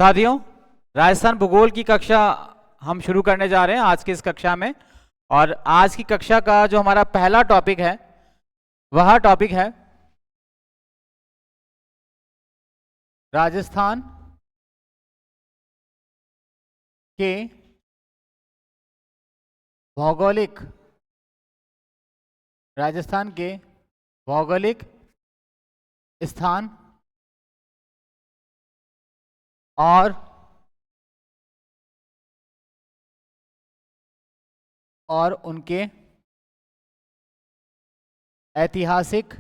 साथियों, राजस्थान भूगोल की कक्षा हम शुरू करने जा रहे हैं आज की इस कक्षा में। और आज की कक्षा का जो हमारा पहला टॉपिक है वह टॉपिक है राजस्थान के भौगोलिक स्थान और उनके ऐतिहासिक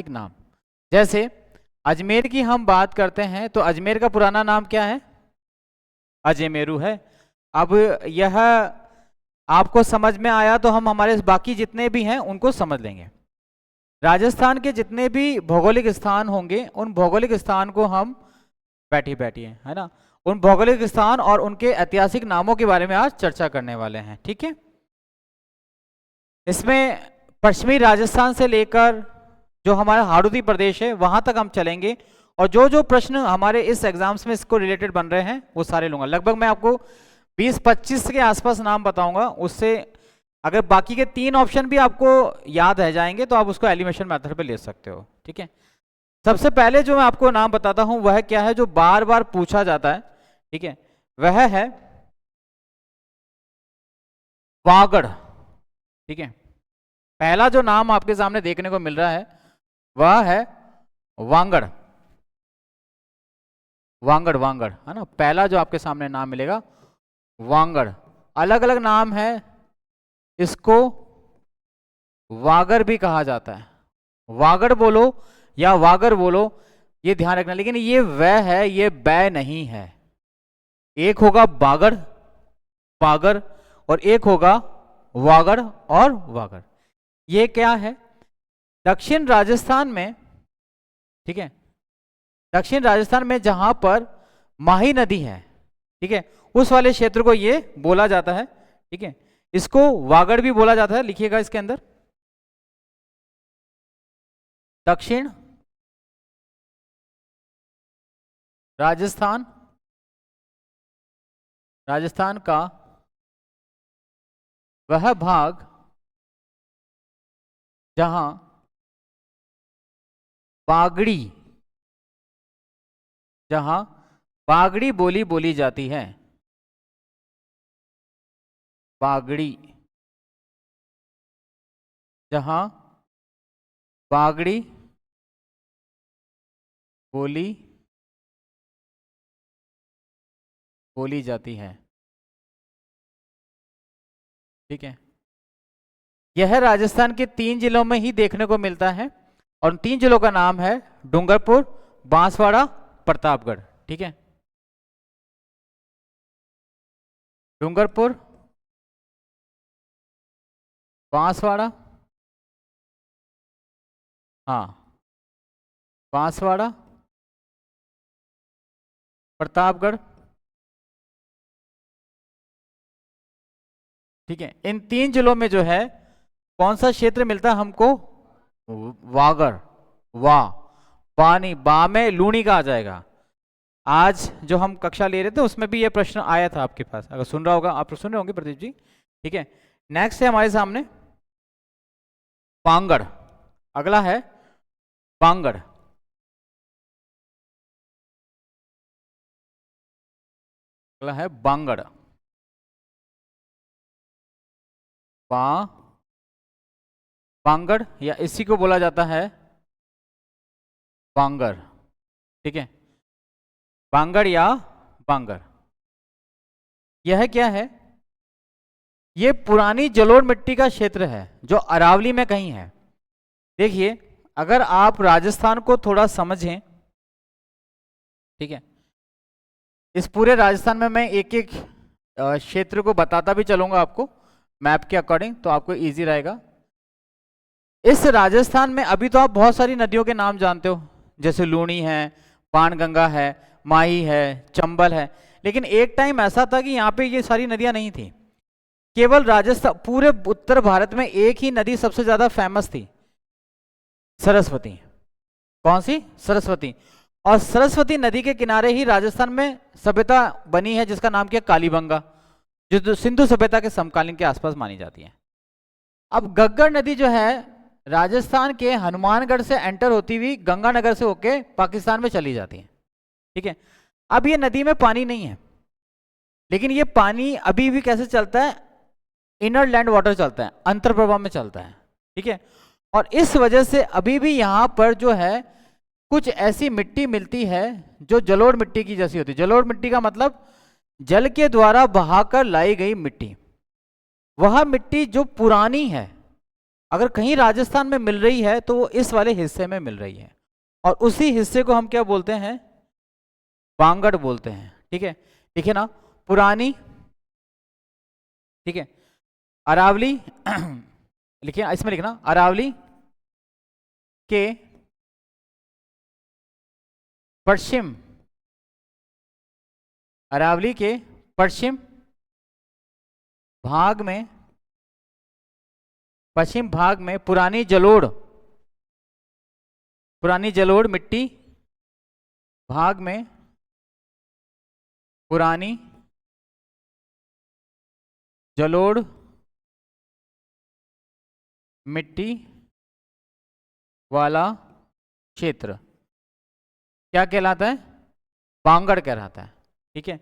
नाम। जैसे अजमेर की हम बात करते हैं तो अजमेर का पुराना नाम क्या है? अजमेरू है। अब यह आपको समझ में आया तो हम हमारे बाकी जितने भी हैं उनको समझ लेंगे। राजस्थान के जितने भी भौगोलिक स्थान होंगे उन भौगोलिक स्थान को हम बैठिए है ना, उन भौगोलिक स्थान और उनके ऐतिहासिक नामों के बारे में आज चर्चा करने वाले हैं। ठीक है, इसमें पश्चिमी राजस्थान से लेकर जो हमारा हाड़ौती प्रदेश है वहां तक हम चलेंगे और जो जो प्रश्न हमारे इस एग्जाम्स में इसको रिलेटेड बन रहे हैं वो सारे लूंगा। लगभग मैं आपको 20-25 के आसपास नाम बताऊंगा, उससे अगर बाकी के 3 ऑप्शन भी आपको याद रह जाएंगे तो आप उसको एलिमिनेशन मेथड पे ले सकते हो। ठीक है, सबसे पहले जो मैं आपको नाम बताता हूं वह क्या है जो बार बार पूछा जाता है, ठीक है, वह है वागड़। ठीक है, पहला जो नाम आपके सामने देखने को मिल रहा है वह है वांगड़ है ना। पहला जो आपके सामने नाम मिलेगा वांगड़। अलग अलग नाम है, इसको वागर भी कहा जाता है। वागड़ बोलो या वागर बोलो, ये ध्यान रखना, लेकिन ये वह है, ये बै नहीं है। एक होगा बागर और एक होगा वागड़ और वागर। ये क्या है? दक्षिण राजस्थान में, ठीक है, दक्षिण राजस्थान में जहां पर माही नदी है, ठीक है, उस वाले क्षेत्र को ये बोला जाता है। ठीक है, इसको वागड़ भी बोला जाता है। लिखिएगा इसके अंदर, दक्षिण राजस्थान का वह भाग जहां बागड़ी बोली जाती है। जहां बागड़ी बोली जाती है। ठीक है, यह राजस्थान के 3 जिलों में ही देखने को मिलता है और उन 3 जिलों का नाम है डूंगरपुर, बांसवाड़ा, प्रतापगढ़। ठीक है, डूंगरपुर, बांसवाड़ा, बांसवाड़ा, प्रतापगढ़। ठीक है, इन 3 जिलों में जो है कौन सा क्षेत्र मिलता है हमको? वागड़। बा में लूणी का आ जाएगा। आज जो हम कक्षा ले रहे थे उसमें भी ये प्रश्न आया था आपके पास, अगर सुन रहा होगा, आप तो सुन रहे होंगे प्रदीप जी। ठीक है, नेक्स्ट है हमारे सामने बांगड़। अगला है बांगड़। अगला है बांगड़। बांगड़ या इसी को बोला जाता है बांगर। ठीक है, बांगड़ या बांगर। यह क्या है? यह पुरानी जलोढ़ मिट्टी का क्षेत्र है जो अरावली में कहीं है। देखिए, अगर आप राजस्थान को थोड़ा समझें, ठीक है, इस पूरे राजस्थान में मैं एक एक क्षेत्र को बताता भी चलूंगा आपको मैप के अकॉर्डिंग, तो आपको इजी रहेगा। इस राजस्थान में अभी तो आप बहुत सारी नदियों के नाम जानते हो, जैसे लूणी है, पानगंगा है, माही है, चंबल है, लेकिन एक टाइम ऐसा था कि यहाँ पे ये सारी नदियां नहीं थी। केवल राजस्थान, पूरे उत्तर भारत में एक ही नदी सबसे ज्यादा फेमस थी, सरस्वती। कौन सी? सरस्वती। और सरस्वती नदी के किनारे ही राजस्थान में सभ्यता बनी है जिसका नाम क्या? कालीबंगा, जो सिंधु सभ्यता के समकालीन के आसपास मानी जाती है। अब गग्गर नदी जो है राजस्थान के हनुमानगढ़ से एंटर होती हुई गंगानगर से होके पाकिस्तान में चली जाती है, ठीक है। अब ये नदी में पानी नहीं है, लेकिन ये पानी अभी भी कैसे चलता है? इनर लैंड वाटर चलता है, अंतर प्रवाह में चलता है, ठीक है। और इस वजह से अभी भी यहाँ पर जो है कुछ ऐसी मिट्टी मिलती है जो जलोढ़ मिट्टी की जैसी होती है। जलोढ़ मिट्टी का मतलब जल के द्वारा बहाकर लाई गई मिट्टी। वह मिट्टी जो पुरानी है, अगर कहीं राजस्थान में मिल रही है तो वो इस वाले हिस्से में मिल रही है, और उसी हिस्से को हम क्या बोलते हैं? वांगड़ बोलते हैं, ठीक है। ठीक है ना, पुरानी, ठीक है। अरावली लिखिए, इसमें लिखना अरावली के पश्चिम, अरावली के पश्चिम भाग में, पश्चिम भाग में पुरानी जलोढ़ मिट्टी भाग में पुरानी जलोढ़ मिट्टी वाला क्षेत्र क्या कहलाता है? वांगड़ कहलाता है, ठीक है।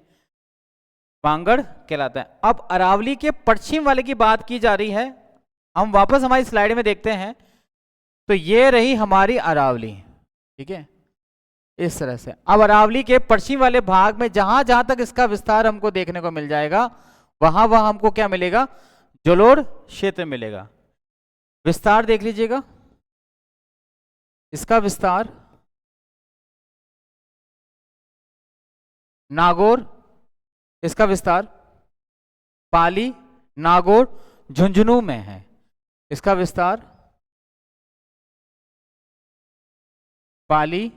वांगड़ कहलाता है। अब अरावली के पश्चिम वाले की बात की जा रही है। हम वापस हमारी स्लाइड में देखते हैं, तो ये रही हमारी अरावली, ठीक है, इस तरह से। अब अरावली के पश्चिम वाले भाग में जहां जहां तक इसका विस्तार हमको देखने को मिल जाएगा, वहां वहां हमको क्या मिलेगा? जलोढ़ क्षेत्र मिलेगा। विस्तार देख लीजिएगा, इसका विस्तार नागौर, इसका विस्तार पाली, नागौर, झुंझुनू में है। इसका विस्तार पाली,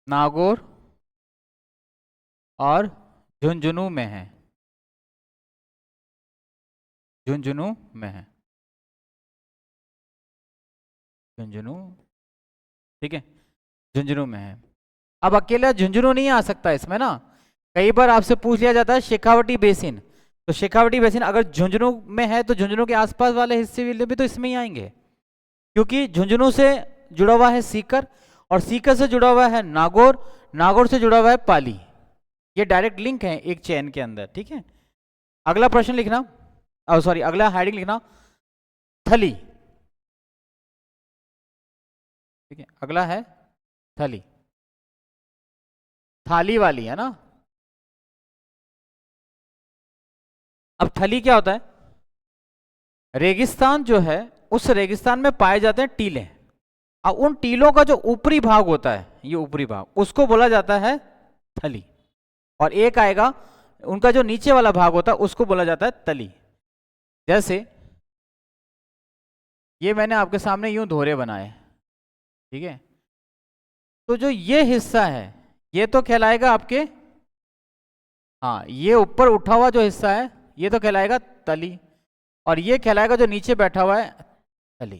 नागौर और झुंझुनू में है, झुंझुनू में है, झुंझुनू, ठीक है, झुंझुनू में है। अब अकेला झुंझुनू नहीं आ सकता इसमें ना, कई बार आपसे पूछ लिया जाता है शेखावटी बेसिन, तो शेखावटी बेसिन अगर झुंझुनू में है तो झुंझुनू के आसपास वाले हिस्से भी तो इसमें ही आएंगे, क्योंकि झुंझुनू से जुड़ा हुआ है सीकर, और सीकर से जुड़ा हुआ है नागौर, नागौर से जुड़ा हुआ है पाली। ये डायरेक्ट लिंक है एक चेन के अंदर, ठीक है। अगला प्रश्न लिखना, सॉरी अगला हेडिंग लिखना, थली, ठीक है। अगला है थली, थाली वाली है ना। अब थली क्या होता है? रेगिस्तान जो है, उस रेगिस्तान में पाए जाते हैं टीले। अब उन टीलों का जो ऊपरी भाग होता है, ये ऊपरी भाग, उसको बोला जाता है थली। और एक आएगा उनका जो नीचे वाला भाग होता है, उसको बोला जाता है तली। जैसे ये मैंने आपके सामने यूं धोरे बनाए, ठीक है। तो जो ये हिस्सा है ये तो कहलाएगा आपके, हाँ, ये ऊपर उठा हुआ जो हिस्सा है ये तो कहलाएगा तली, और ये कहलाएगा जो नीचे बैठा हुआ है तली,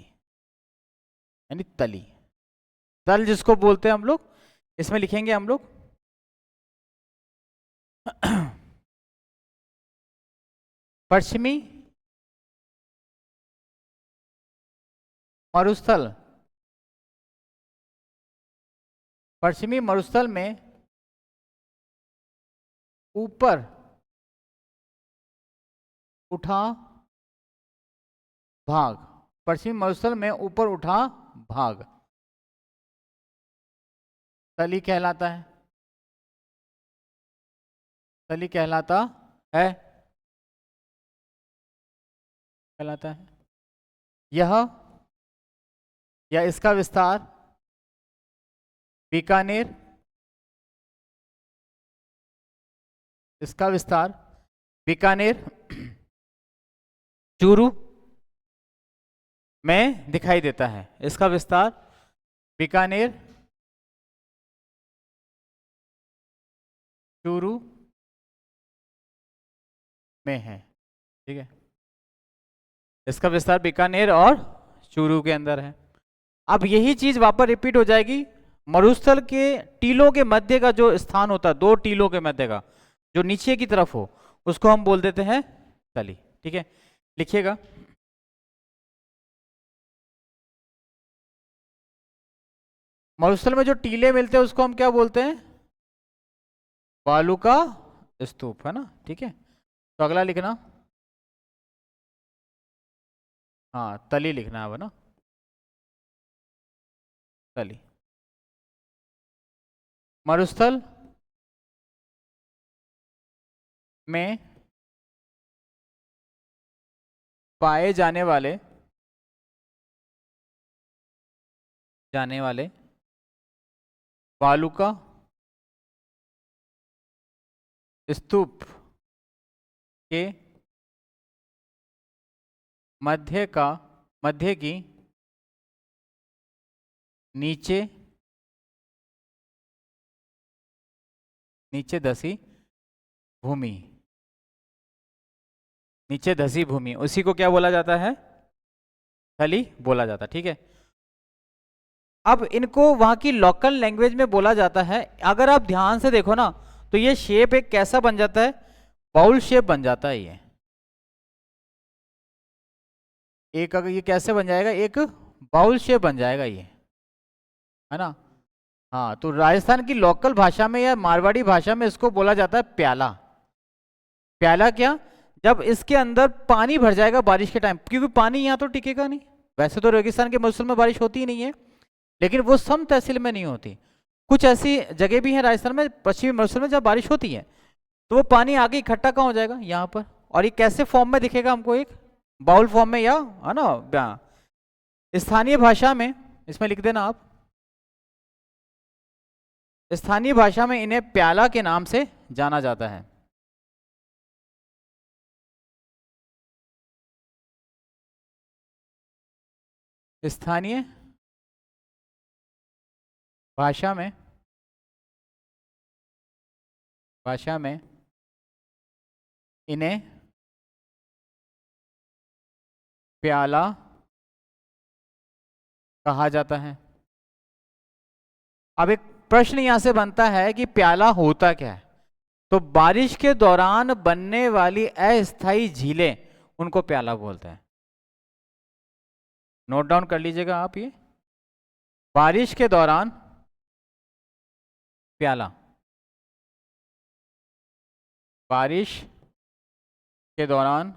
यानी तली। तल जिसको बोलते हैं हम लोग, इसमें लिखेंगे हम लोग पश्चिमी मरुस्थल, पश्चिमी मरुस्थल में ऊपर उठा भाग, पश्चिमी मरुस्थल में ऊपर उठा भाग तली कहलाता है, तली कहलाता है, कहलाता है। यह या इसका विस्तार बीकानेर, इसका विस्तार बीकानेर, चूरू में दिखाई देता है। इसका विस्तार बीकानेर, चूरू में है। ठीक है, इसका विस्तार बीकानेर और चूरू के अंदर है। अब यही चीज वापस रिपीट हो जाएगी। मरुस्थल के टीलों के मध्य का जो स्थान होता है, दो टीलों के मध्य का जो नीचे की तरफ हो, उसको हम बोल देते हैं तली। ठीक है, लिखिएगा। मरुस्थल में जो टीले मिलते हैं उसको हम क्या बोलते हैं? बालू का स्तूप, है ना। ठीक है, तो अगला लिखना, हाँ तली लिखना है ना, तली। मरुस्थल में पाए जाने वाले बालू का स्तूप के मध्य की नीचे धसी भूमि, नीचे धसी भूमि, उसी को क्या बोला जाता है? तली बोला जाता है। ठीक है, अब इनको वहां की लोकल लैंग्वेज में बोला जाता है। अगर आप ध्यान से देखो ना, तो ये शेप एक कैसा बन जाता है? बाउल शेप बन जाता है ये। एक अगर ये कैसे बन जाएगा? एक बाउल शेप बन जाएगा ये, है ना। हाँ, तो राजस्थान की लोकल भाषा में या मारवाड़ी भाषा में इसको बोला जाता है प्याला। प्याला क्या? जब इसके अंदर पानी भर जाएगा बारिश के टाइम, क्योंकि पानी यहाँ तो टिकेगा नहीं। वैसे तो रेगिस्तान के मौसम में बारिश होती ही नहीं है, लेकिन वो सम तहसील में नहीं होती। कुछ ऐसी जगह भी है राजस्थान में, पश्चिमी मौसम में जब बारिश होती है तो वो पानी आगे इकट्ठा कहाँ हो जाएगा? यहाँ पर। और ये कैसे फॉर्म में दिखेगा हमको? एक बाउल फॉर्म में, या है ना। स्थानीय भाषा में, इसमें लिख देना आप, स्थानीय भाषा में इन्हें प्याला के नाम से जाना जाता है। स्थानीय भाषा में इन्हें प्याला कहा जाता है। अब एक प्रश्न यहां से बनता है कि प्याला होता क्या है? तो बारिश के दौरान बनने वाली अस्थायी झीलें, उनको प्याला बोलते हैं। नोट डाउन कर लीजिएगा आप ये, बारिश के दौरान प्याला, बारिश के दौरान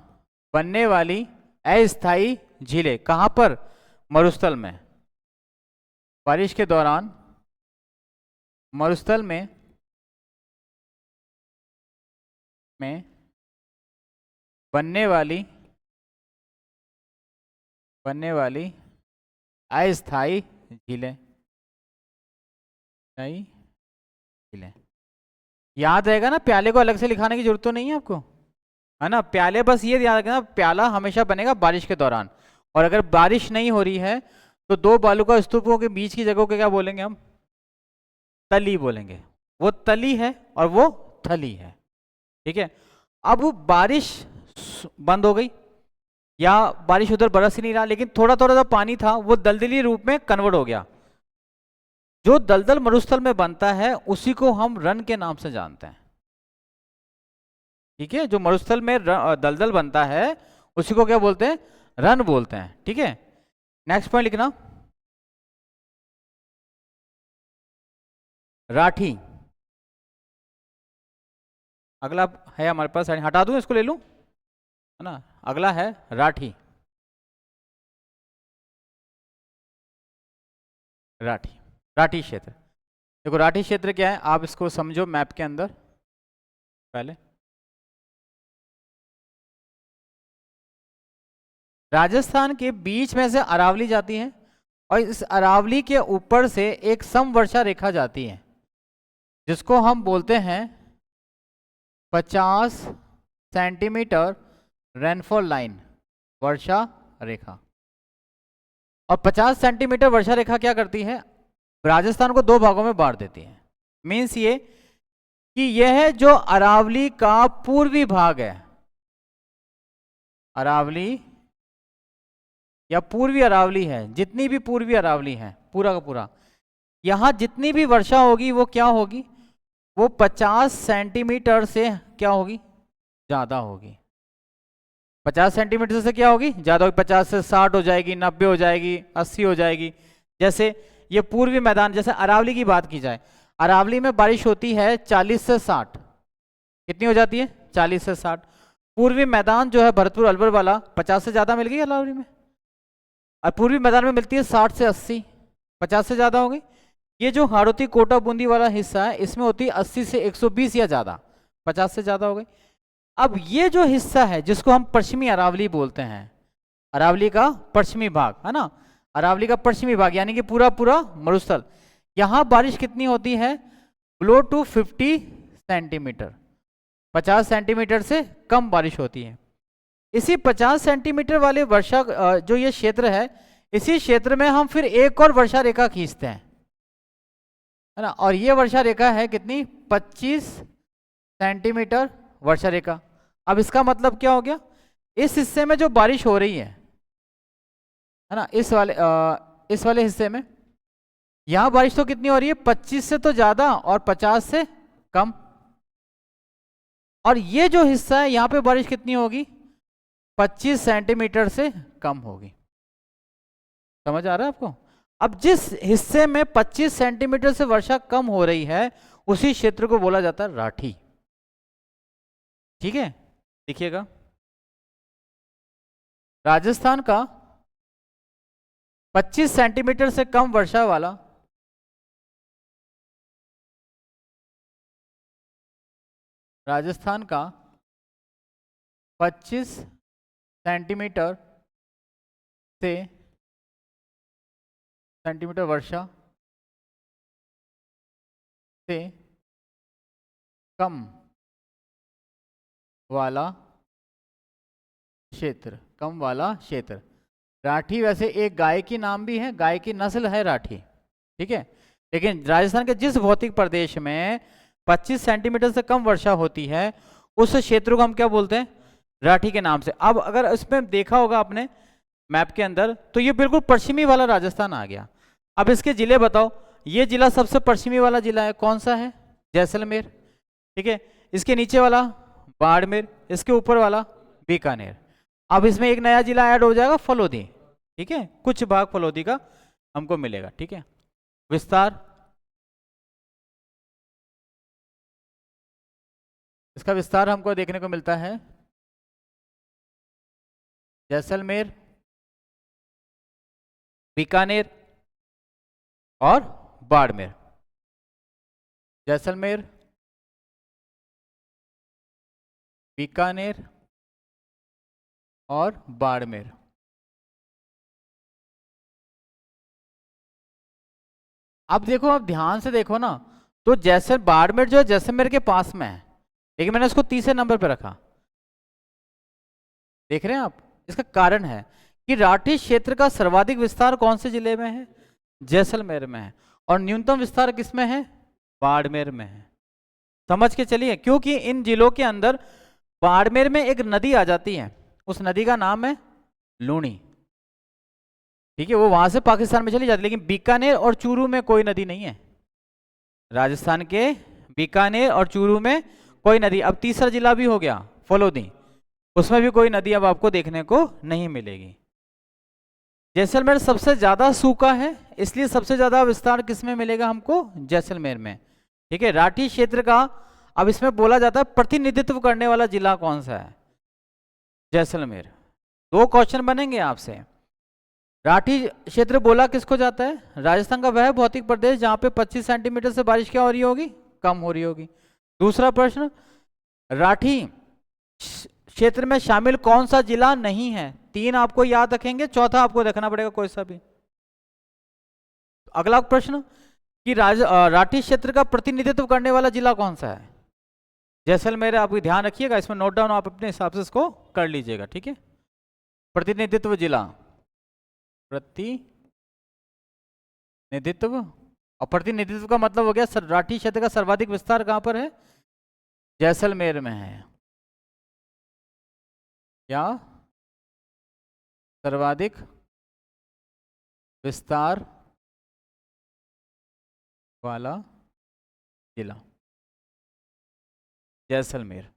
बनने वाली अस्थायी झीलें, कहां पर? मरुस्थल में। बारिश के दौरान मरुस्थल में बनने वाली अस्थायी झीलें, याद रहेगा ना। प्याले को अलग से लिखाने की जरूरत तो नहीं है आपको, है ना। प्याले बस ये याद रखना, प्याला हमेशा बनेगा बारिश के दौरान। और अगर बारिश नहीं हो रही है तो दो बालू का स्तूपों के बीच की जगह को क्या बोलेंगे हम? तली बोलेंगे। वो तली है और वो थली है। ठीक है, अब बारिश बंद हो गई, या बारिश उधर बरस ही नहीं रहा, लेकिन थोड़ा थोड़ा जो पानी था वो दलदली रूप में कन्वर्ट हो गया। जो दलदल मरुस्थल में बनता है उसी को हम रन के नाम से जानते हैं। ठीक है, जो मरुस्थल में दलदल बनता है उसी को क्या बोलते हैं? रन बोलते हैं। ठीक है, नेक्स्ट पॉइंट लिखना, राठी। अगला है हमारे पास, हटा दूं इसको, ले लूं, है ना। अगला है राठी। राठी क्षेत्र, देखो राठी क्षेत्र क्या है आप इसको समझो मैप के अंदर। पहले राजस्थान के बीच में से अरावली जाती है, और इस अरावली के ऊपर से एक समवर्षा रेखा जाती है जिसको हम बोलते हैं 50 सेंटीमीटर रेनफॉल लाइन, वर्षा रेखा। और 50 सेंटीमीटर वर्षा रेखा क्या करती है? राजस्थान को दो भागों में बांट देती है। मीन्स ये कि यह जो अरावली का पूर्वी भाग है, अरावली या पूर्वी अरावली है, जितनी भी पूर्वी अरावली है पूरा का पूरा, यहाँ जितनी भी वर्षा होगी वो क्या होगी, वो 50 सेंटीमीटर से क्या होगी, ज्यादा होगी। 50 सेंटीमीटर से क्या होगी, ज्यादा होगी। 50 से 60 हो जाएगी, 90 हो जाएगी, 80 हो जाएगी। जैसे ये पूर्वी मैदान, जैसे अरावली की बात की जाए, अरावली में बारिश होती है 40 से 60, कितनी हो जाती है, 40 से 60। पूर्वी मैदान जो है भरतपुर अलवर वाला 50 से ज्यादा मिल गई अरावली में, और पूर्वी मैदान में मिलती है 60 से 80, 50 से ज्यादा हो गई। ये जो हाड़ौती कोटा बूंदी वाला हिस्सा है इसमें होती है 80 से 120 या ज्यादा, 50 से ज्यादा हो गई। अब ये जो हिस्सा है जिसको हम पश्चिमी अरावली बोलते हैं, अरावली का पश्चिमी भाग है ना, अरावली का पश्चिमी भाग यानी कि पूरा पूरा मरुस्थल, यहाँ बारिश कितनी होती है, बिलो टू 50 सेंटीमीटर, 50 सेंटीमीटर से कम बारिश होती है। इसी 50 सेंटीमीटर वाले वर्षा जो ये क्षेत्र है, इसी क्षेत्र में हम फिर एक और वर्षा रेखा खींचते हैं, है ना, और ये वर्षा रेखा है कितनी, 25 सेंटीमीटर वर्षा रेखा। अब इसका मतलब क्या हो गया, इस हिस्से में जो बारिश हो रही है ना, इस वाले हिस्से में यहां बारिश तो कितनी हो रही है, 25 से तो ज्यादा और 50 से कम। और ये जो हिस्सा है यहां पे बारिश कितनी होगी, 25 सेंटीमीटर से कम होगी। समझ आ रहा है आपको। अब जिस हिस्से में 25 सेंटीमीटर से वर्षा कम हो रही है उसी क्षेत्र को बोला जाता है राठी। ठीक है, देखिएगा राजस्थान का 25 सेंटीमीटर से कम वर्षा वाला राजस्थान का 25 सेंटीमीटर वर्षा से कम वाला क्षेत्र, कम वाला क्षेत्र। राठी वैसे एक गाय की नाम भी है, गाय की नस्ल है राठी, ठीक है। लेकिन राजस्थान के जिस भौतिक प्रदेश में 25 सेंटीमीटर से कम वर्षा होती है उस क्षेत्र को हम क्या बोलते हैं, राठी के नाम से। अब अगर इसमें देखा होगा आपने मैप के अंदर, तो ये बिल्कुल पश्चिमी वाला राजस्थान आ गया। अब इसके जिले बताओ, ये जिला सबसे पश्चिमी वाला जिला है, कौन सा है, जैसलमेर, ठीक है। इसके नीचे वाला बाड़मेर, इसके ऊपर वाला बीकानेर। अब इसमें एक नया जिला ऐड हो जाएगा, फलोदी, ठीक है, कुछ भाग फलोदी का हमको मिलेगा, ठीक है। विस्तार, इसका विस्तार हमको देखने को मिलता है जैसलमेर, बीकानेर और बाड़मेर। जैसलमेर, बीकानेर और बाड़मेर। अब देखो, अब ध्यान से देखो ना, तो बाड़मेर जो है जैसलमेर के पास में है, लेकिन मैंने उसको तीसरे नंबर पर रखा, देख रहे हैं आप। इसका कारण है कि राठी क्षेत्र का सर्वाधिक विस्तार कौन से जिले में है, जैसलमेर में है, और न्यूनतम विस्तार किसमें है, बाड़मेर में है। समझ के चलिए, क्योंकि इन जिलों के अंदर बाड़मेर में एक नदी आ जाती है, उस नदी का नाम है लूणी, ठीक है, वो वहां से पाकिस्तान में चली जाती है। लेकिन बीकानेर और चूरू में कोई नदी नहीं है, राजस्थान के बीकानेर और चूरू में कोई नदी। अब तीसरा जिला भी हो गया फलोदी, उसमें भी कोई नदी अब आपको देखने को नहीं मिलेगी। जैसलमेर सबसे ज्यादा सूखा है, इसलिए सबसे ज्यादा विस्तार किसमें मिलेगा हमको, जैसलमेर में, ठीक है। राठी क्षेत्र का अब इसमें बोला जाता है प्रतिनिधित्व करने वाला जिला कौन सा है, जैसलमेर। दो क्वेश्चन बनेंगे आपसे। राठी क्षेत्र बोला किसको जाता है, राजस्थान का वह भौतिक प्रदेश जहां पे 25 सेंटीमीटर से बारिश क्या हो रही होगी, कम हो रही होगी। दूसरा प्रश्न, राठी क्षेत्र में शामिल कौन सा जिला नहीं है। तीन आपको याद रखेंगे, चौथा आपको रखना पड़ेगा कोई सा भी। अगला प्रश्न कि राठी क्षेत्र का प्रतिनिधित्व करने वाला जिला कौन सा है, जैसलमेर। आप ध्यान रखिएगा, इसमें नोट डाउन आप अपने हिसाब से इसको कर लीजिएगा, ठीक है। प्रतिनिधित्व जिला, प्रतिनिधित्व, और प्रतिनिधित्व का मतलब हो गया राठी क्षेत्र का सर्वाधिक विस्तार कहां पर है, जैसलमेर में है, या सर्वाधिक विस्तार वाला जिला जैसलमेर।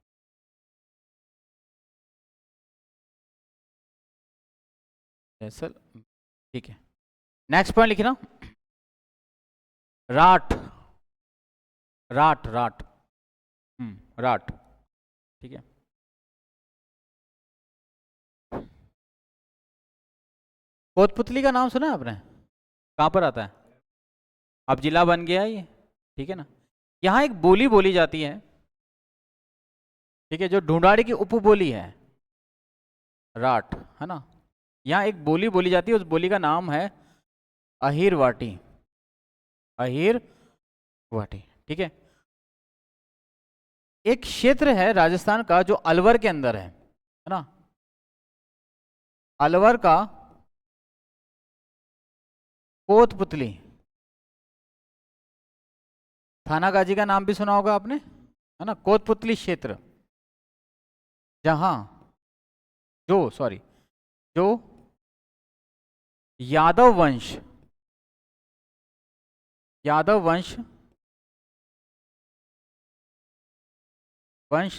जैसल, ठीक है। नेक्स्ट पॉइंट लिखना, राठ, राठ राठ, राठ, ठीक है। कोतपुतली का नाम सुना है आपने? कहाँ पर आता है? अब जिला बन गया ये, ठीक है ना। यहाँ एक बोली बोली जाती है, ठीक है, जो ढूंढाड़ी की उपबोली है, राठ, है ना। यहाँ एक बोली बोली जाती है, उस बोली का नाम है अहिर वाटी, अहिर वाटी, ठीक है। एक क्षेत्र है राजस्थान का जो अलवर के अंदर है ना। अलवर का कोतपुतली थाना गाजी का नाम भी सुना होगा आपने, है ना। कोतपुतली क्षेत्र, जहां जो यादव वंश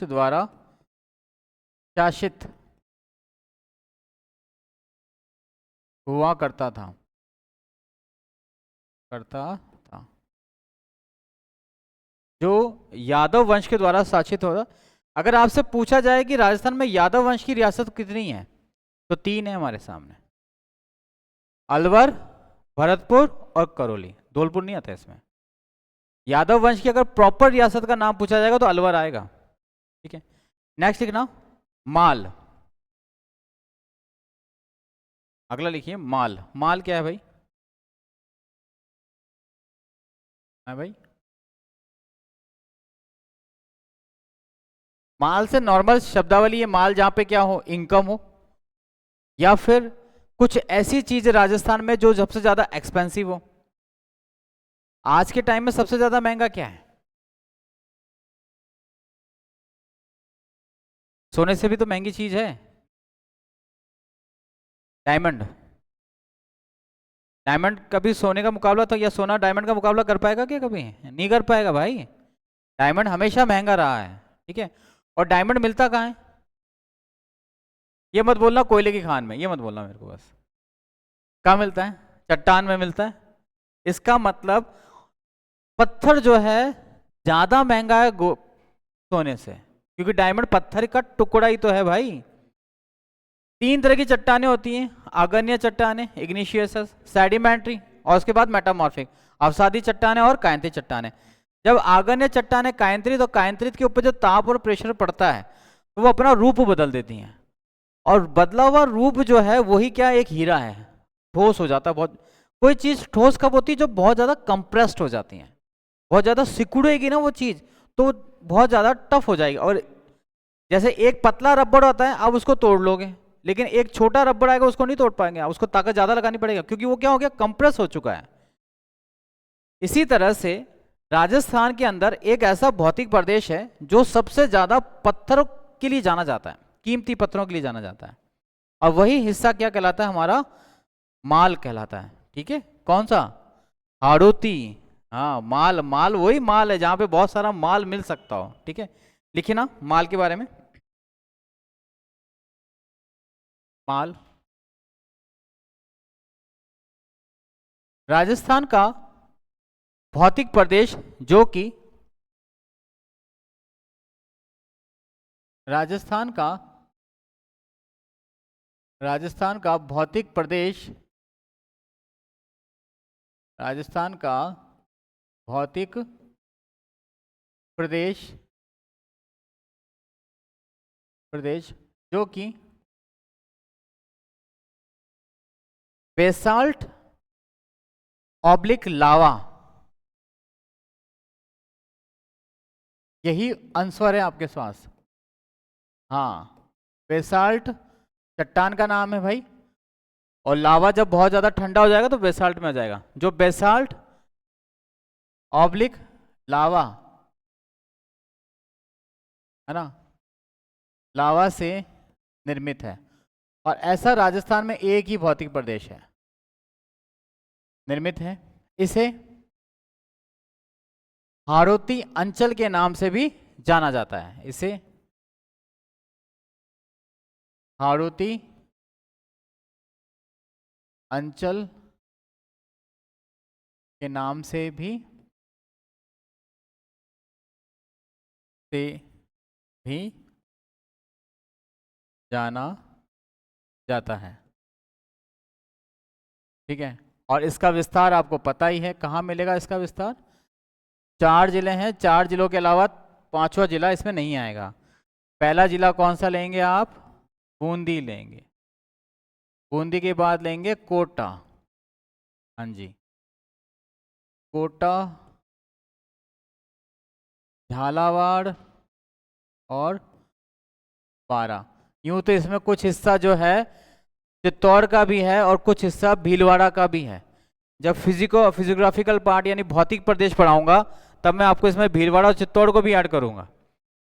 द्वारा शासित हुआ करता था, जो यादव वंश के द्वारा शासित होगा। अगर आपसे पूछा जाए कि राजस्थान में यादव वंश की रियासत कितनी है, तो 3 है हमारे सामने, अलवर, भरतपुर और करौली। धौलपुर नहीं आता इसमें। यादव वंश की अगर प्रॉपर रियासत का नाम पूछा जाएगा तो अलवर आएगा, ठीक है। नेक्स्ट लिखना, माल। अगला लिखिए माल। माल क्या है भाई? भाई माल से नॉर्मल शब्दावली है, माल जहां पे क्या हो, इनकम हो, या फिर कुछ ऐसी चीज राजस्थान में जो सबसे ज्यादा एक्सपेंसिव हो। आज के टाइम में सबसे ज्यादा महंगा क्या है? सोने से भी तो महंगी चीज है, डायमंड। डायमंड कभी सोने का मुकाबला तो, या सोना डायमंड का मुकाबला कर पाएगा क्या? कभी नहीं कर पाएगा भाई। डायमंड हमेशा महंगा रहा है, ठीक है। और डायमंड मिलता कहाँ है? ये मत बोलना कोयले की खान में, ये मत बोलना मेरे को बस। कहाँ मिलता है? चट्टान में मिलता है। इसका मतलब पत्थर जो है ज्यादा महंगा है सोने से, क्योंकि डायमंड पत्थर का टुकड़ा ही तो है भाई। 3 तरह की चट्टानें होती हैं, आग्नेय चट्टानें, इग्निशियस, सेडिमेंट्री, और उसके बाद मेटामॉर्फिक, अवसादी चट्टानें और कायांतित चट्टानें। जब आग्नेय चट्टानें कायांतरित, तो कायांतरित के ऊपर जो ताप और प्रेशर पड़ता है तो वो अपना रूप बदल देती हैं, और बदला हुआ रूप जो है वही क्या, एक हीरा है, ठोस हो जाता है बहुत। कोई चीज ठोस कब होती है? जब बहुत ज्यादा कंप्रेस्ड हो जाती है, बहुत ज्यादा सिकुड़ेगी ना वो चीज, तो बहुत ज्यादा टफ हो जाएगी। और जैसे एक पतला रबड़ होता है, आप उसको तोड़ लोगे, लेकिन एक छोटा रबड़ आएगा उसको नहीं तोड़ पाएंगे, उसको ताकत ज्यादा लगानी पड़ेगा, क्योंकि वो क्या हो गया, कंप्रेस हो चुका है। इसी तरह से राजस्थान के अंदर एक ऐसा भौतिक प्रदेश है जो सबसे ज्यादा पत्थरों के लिए जाना जाता है, कीमती पत्थरों के लिए जाना जाता है, और वही हिस्सा क्या कहलाता है हमारा? माल कहलाता है, ठीक है। कौन सा? हाड़ौती। हाँ, माल, माल वही माल है जहां पे बहुत सारा माल मिल सकता हो, ठीक है। लिखिए ना माल के बारे में। माल राजस्थान का भौतिक प्रदेश, जो कि राजस्थान का भौतिक प्रदेश, राजस्थान का भौतिक प्रदेश जो कि बेसाल्ट ऑब्लिक लावा, यही आंसर है आपके पास। हाँ, बेसाल्ट चट्टान का नाम है भाई, और लावा जब बहुत ज्यादा ठंडा हो जाएगा तो बेसाल्ट में आ जाएगा। जो बेसाल्ट ऑब्लिक लावा है ना, लावा से निर्मित है। और ऐसा राजस्थान में एक ही भौतिक प्रदेश है, निर्मित है। इसे हाड़ौती अंचल के नाम से भी जाना जाता है। इसे हाड़ौती अंचल के नाम से भी जाना जाता है। ठीक है, और इसका विस्तार आपको पता ही है, कहाँ मिलेगा इसका विस्तार? 4 जिले हैं, 4 जिलों के अलावा 5वां जिला इसमें नहीं आएगा। पहला जिला कौन सा लेंगे आप? बूंदी लेंगे। बूंदी के बाद लेंगे कोटा। हाँ जी, कोटा, झालावाड़ और बारा। यूं तो इसमें कुछ हिस्सा जो है चित्तौड़ का भी है और कुछ हिस्सा भीलवाड़ा का भी है। जब फिजियोग्राफिकल पार्ट यानी भौतिक प्रदेश पढ़ाऊंगा तब मैं आपको इसमें भीलवाड़ा और चित्तौड़ को भी ऐड करूंगा।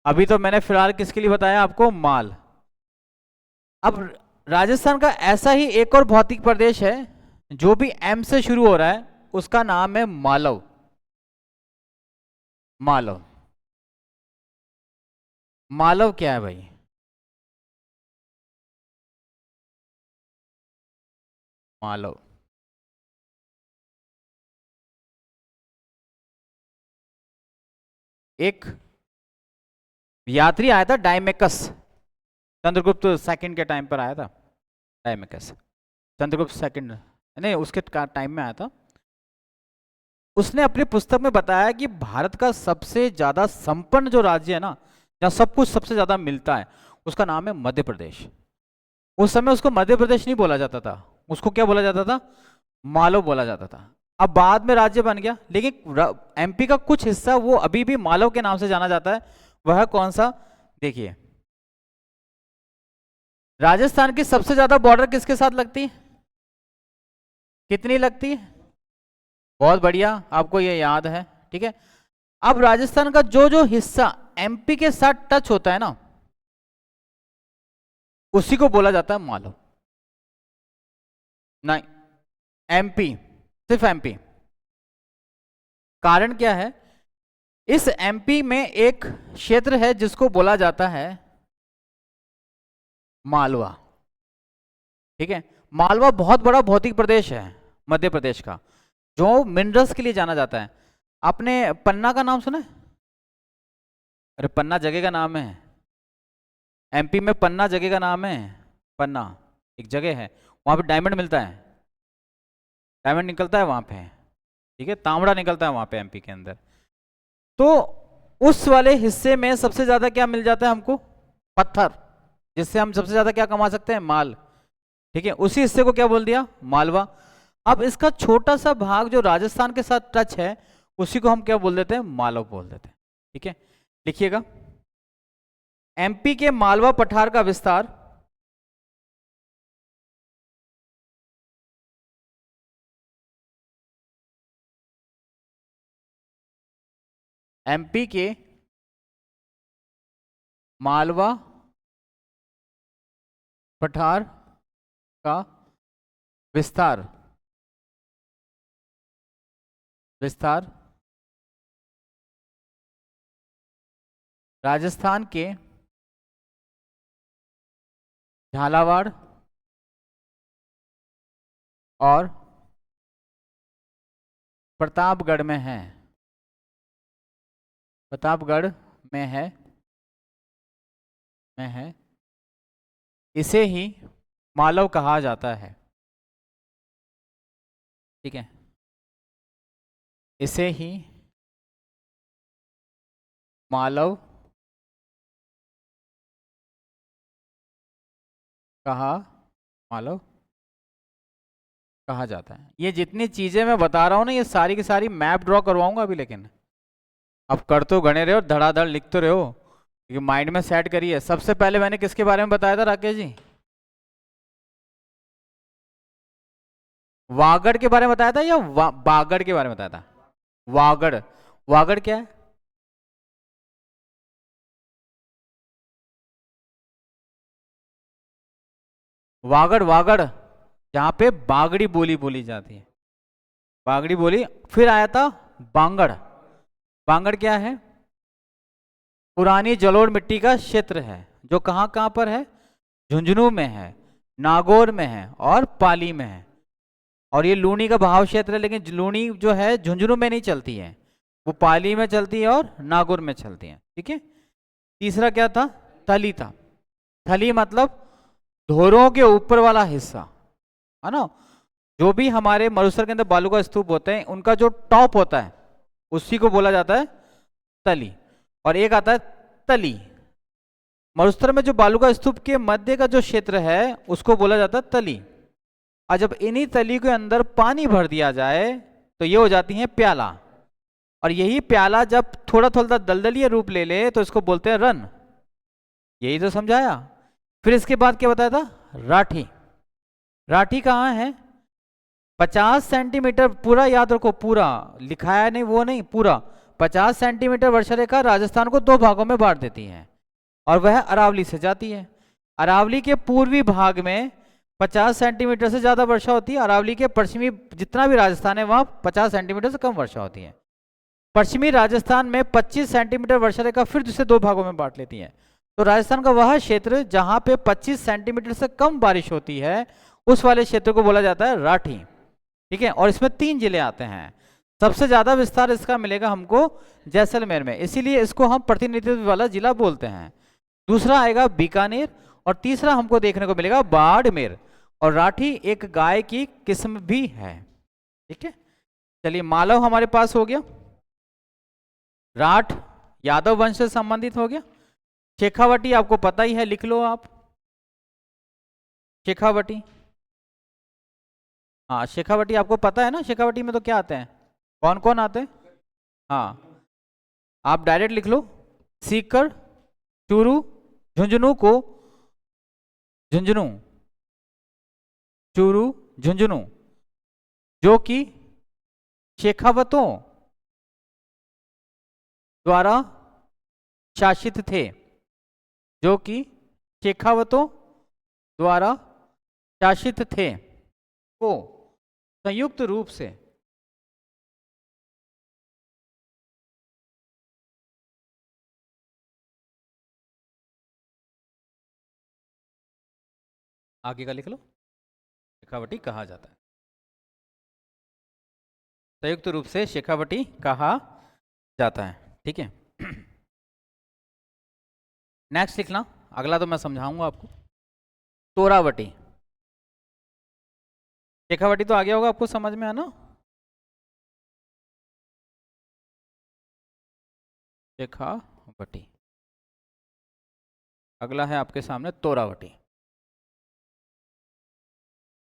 अभी तो मैंने फिलहाल किसके लिए बताया आपको? माल। अब राजस्थान का ऐसा ही एक और भौतिक प्रदेश है जो भी एम से शुरू हो रहा है, उसका नाम है मालव। मालव, मालव क्या है भाई? मालव एक यात्री आया था, डायमेकस, चंद्रगुप्त सेकंड के टाइम पर आया था। डायमेकस चंद्रगुप्त सेकंड नहीं, उसके टाइम में आया था। उसने अपनी पुस्तक में बताया कि भारत का सबसे ज्यादा संपन्न जो राज्य है ना, जहाँ सब कुछ सबसे ज्यादा मिलता है, उसका नाम है मध्य प्रदेश। उस समय उसको मध्य प्रदेश नहीं बोला जाता था, उसको क्या बोला जाता था? मालव बोला जाता था। अब बाद में राज्य बन गया, लेकिन एमपी का कुछ हिस्सा वो अभी भी मालव के नाम से जाना जाता है। वह कौन सा? देखिए, राजस्थान की सबसे ज्यादा बॉर्डर किसके साथ लगती है? कितनी लगती है? बहुत बढ़िया, आपको ये याद है। ठीक है, अब राजस्थान का जो जो हिस्सा एमपी के साथ टच होता है ना, उसी को बोला जाता है मालव। नहीं, एमपी, सिर्फ एमपी। कारण क्या है? इस एमपी में एक क्षेत्र है जिसको बोला जाता है मालवा। ठीक है, मालवा बहुत बड़ा भौतिक प्रदेश है मध्य प्रदेश का, जो मिनरल्स के लिए जाना जाता है। आपने पन्ना का नाम सुना है? अरे पन्ना जगह का नाम है, एमपी में पन्ना जगह का नाम है। पन्ना एक जगह है, वहां पे डायमंड मिलता है, डायमंड निकलता है वहां पे। ठीक है, तांबड़ा निकलता है वहां पे एमपी के अंदर। तो उस वाले हिस्से में सबसे ज्यादा क्या मिल जाता है हमको? पत्थर, जिससे हम सबसे ज्यादा क्या कमा सकते हैं? माल। ठीक है, उसी हिस्से को क्या बोल दिया? मालवा। अब इसका छोटा सा भाग जो राजस्थान के साथ टच है, उसी को हम क्या बोल देते हैं? मालव बोल देते हैं। ठीक है, लिखिएगा, एमपी के मालवा पठार का विस्तार एमपी के मालवा पठार का विस्तार विस्तार राजस्थान के झालावाड़ और प्रतापगढ़ में है। प्रतापगढ़ में है। इसे ही मालव कहा जाता है। ठीक है, इसे ही मालव मालव कहा जाता है। ये जितनी चीजें मैं बता रहा हूं ना, ये सारी की सारी मैप ड्रॉ करवाऊंगा अभी, लेकिन अब कर तो गणे रहे हो, धड़ाधड़ लिख तो रहे हो, क्योंकि माइंड में सेट करिए। सबसे पहले मैंने किसके बारे में बताया था राकेश जी? वागड़ के बारे में बताया था या बागड़ के बारे में बताया था? वागड़। वागड़ क्या है? वागड़, वागड़ जहां पे बागड़ी बोली बोली जाती है, बागड़ी बोली। फिर आया था बांगड़। बांगड़ क्या है? पुरानी जलोढ़ मिट्टी का क्षेत्र है जो कहाँ कहाँ पर है? झुंझुनू में है, नागौर में है और पाली में है। और ये लूनी का बहाव क्षेत्र है, लेकिन लूनी जो है झुंझुनू में नहीं चलती है, वो पाली में चलती है और नागौर में चलती है। ठीक है। तीसरा क्या था? थली था। थली मतलब धोरों के ऊपर वाला हिस्सा, है ना। जो भी हमारे मरुस्थल के अंदर बालू का स्तूप होते हैं, उनका जो टॉप होता है उसी को बोला जाता है तली। और एक आता है तली। मरुस्थल में जो बालू का स्तूप के मध्य का जो क्षेत्र है उसको बोला जाता है तली। और जब इन्हीं तली के अंदर पानी भर दिया जाए तो ये हो जाती है प्याला। और यही प्याला जब थोड़ा थोड़ा दलदलीय रूप ले ले तो इसको बोलते हैं रन। यही तो समझाया। फिर इसके बाद क्या बताया था? राठी। राठी कहाँ है? 50 सेंटीमीटर, पूरा याद रखो, पूरा लिखाया नहीं वो नहीं, पूरा 50 सेंटीमीटर वर्षा रेखा राजस्थान को दो भागों में बांट देती है और वह अरावली से जाती है। अरावली के पूर्वी भाग में 50 सेंटीमीटर से ज्यादा वर्षा होती है। अरावली के पश्चिमी जितना भी राजस्थान है वहां 50 सेंटीमीटर से कम वर्षा होती है। पश्चिमी राजस्थान में 25 सेंटीमीटर वर्षा रेखा फिर दूसरे दो भागों में बांट लेती है। तो राजस्थान का वह क्षेत्र जहां पे 25 सेंटीमीटर से कम बारिश होती है उस वाले क्षेत्र को बोला जाता है राठी। ठीक है। और इसमें 3 जिले आते हैं। सबसे ज्यादा विस्तार इसका मिलेगा हमको जैसलमेर में, इसीलिए इसको हम प्रतिनिधित्व वाला जिला बोलते हैं। दूसरा आएगा बीकानेर और तीसरा हमको देखने को मिलेगा बाड़मेर। और राठी एक गाय की किस्म भी है। ठीक है। चलिए, मालव हमारे पास हो गया, राठ यादव वंश से संबंधित हो गया। शेखावटी आपको पता ही है, लिख लो आप शेखावटी। हाँ, शेखावटी आपको पता है ना। शेखावटी में तो क्या आते हैं, कौन कौन आते हैं? हाँ, आप डायरेक्ट लिख लो, सीकर, चूरू, झुंझुनू को झुंझुनू, चूरू, झुंझुनू, जो कि शेखावतों द्वारा शासित थे, जो कि शेखावतों द्वारा शासित थे, को संयुक्त रूप से आगे का लिख लो, शेखावटी कहा जाता है। संयुक्त रूप से शेखावटी कहा जाता है। ठीक है। नेक्स्ट लिखना, अगला तो मैं समझाऊंगा आपको। तोरावटी। शेखावटी तो आ गया होगा आपको समझ में, है ना। शेखावटी। अगला है आपके सामने तोरावटी।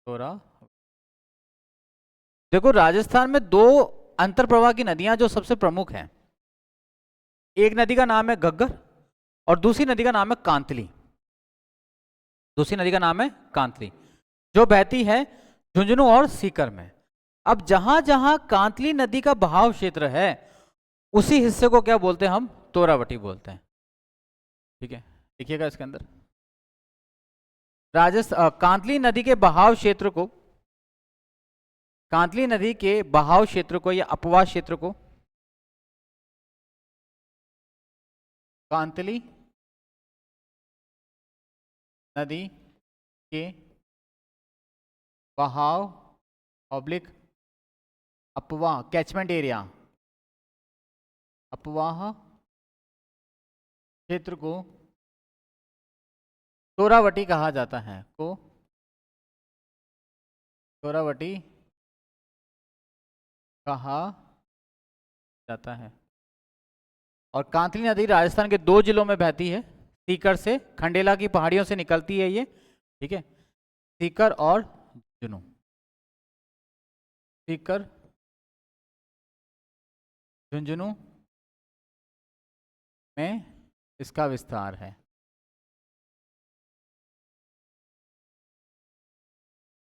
तोरा, देखो राजस्थान में 2 अंतर प्रवाह की नदियां जो सबसे प्रमुख हैं। एक नदी का नाम है घग्गर और दूसरी नदी का नाम है कांतली। दूसरी नदी का नाम है कांतली, जो बहती है झुंझुनू और सीकर में। अब जहां जहां कांतली नदी का बहाव क्षेत्र है उसी हिस्से को क्या बोलते हैं हम? तोरावटी बोलते हैं। ठीक है, लिखिएगा इसके अंदर। कांतली नदी के बहाव क्षेत्र को, कांतली नदी के बहाव क्षेत्र को या अपवाह क्षेत्र को कांतली नदी के बहाव ऑब्लिक अपवाह कैचमेंट एरिया, अपवाह क्षेत्र को तोरावटी कहा जाता है। को तोरावटी कहा जाता है। और कांतली नदी राजस्थान के 2 जिलों में बहती है। सीकर से, खंडेला की पहाड़ियों से निकलती है ये। ठीक है, सीकर और झुंझुनू। सीकर, झुंझुनू में इसका विस्तार है।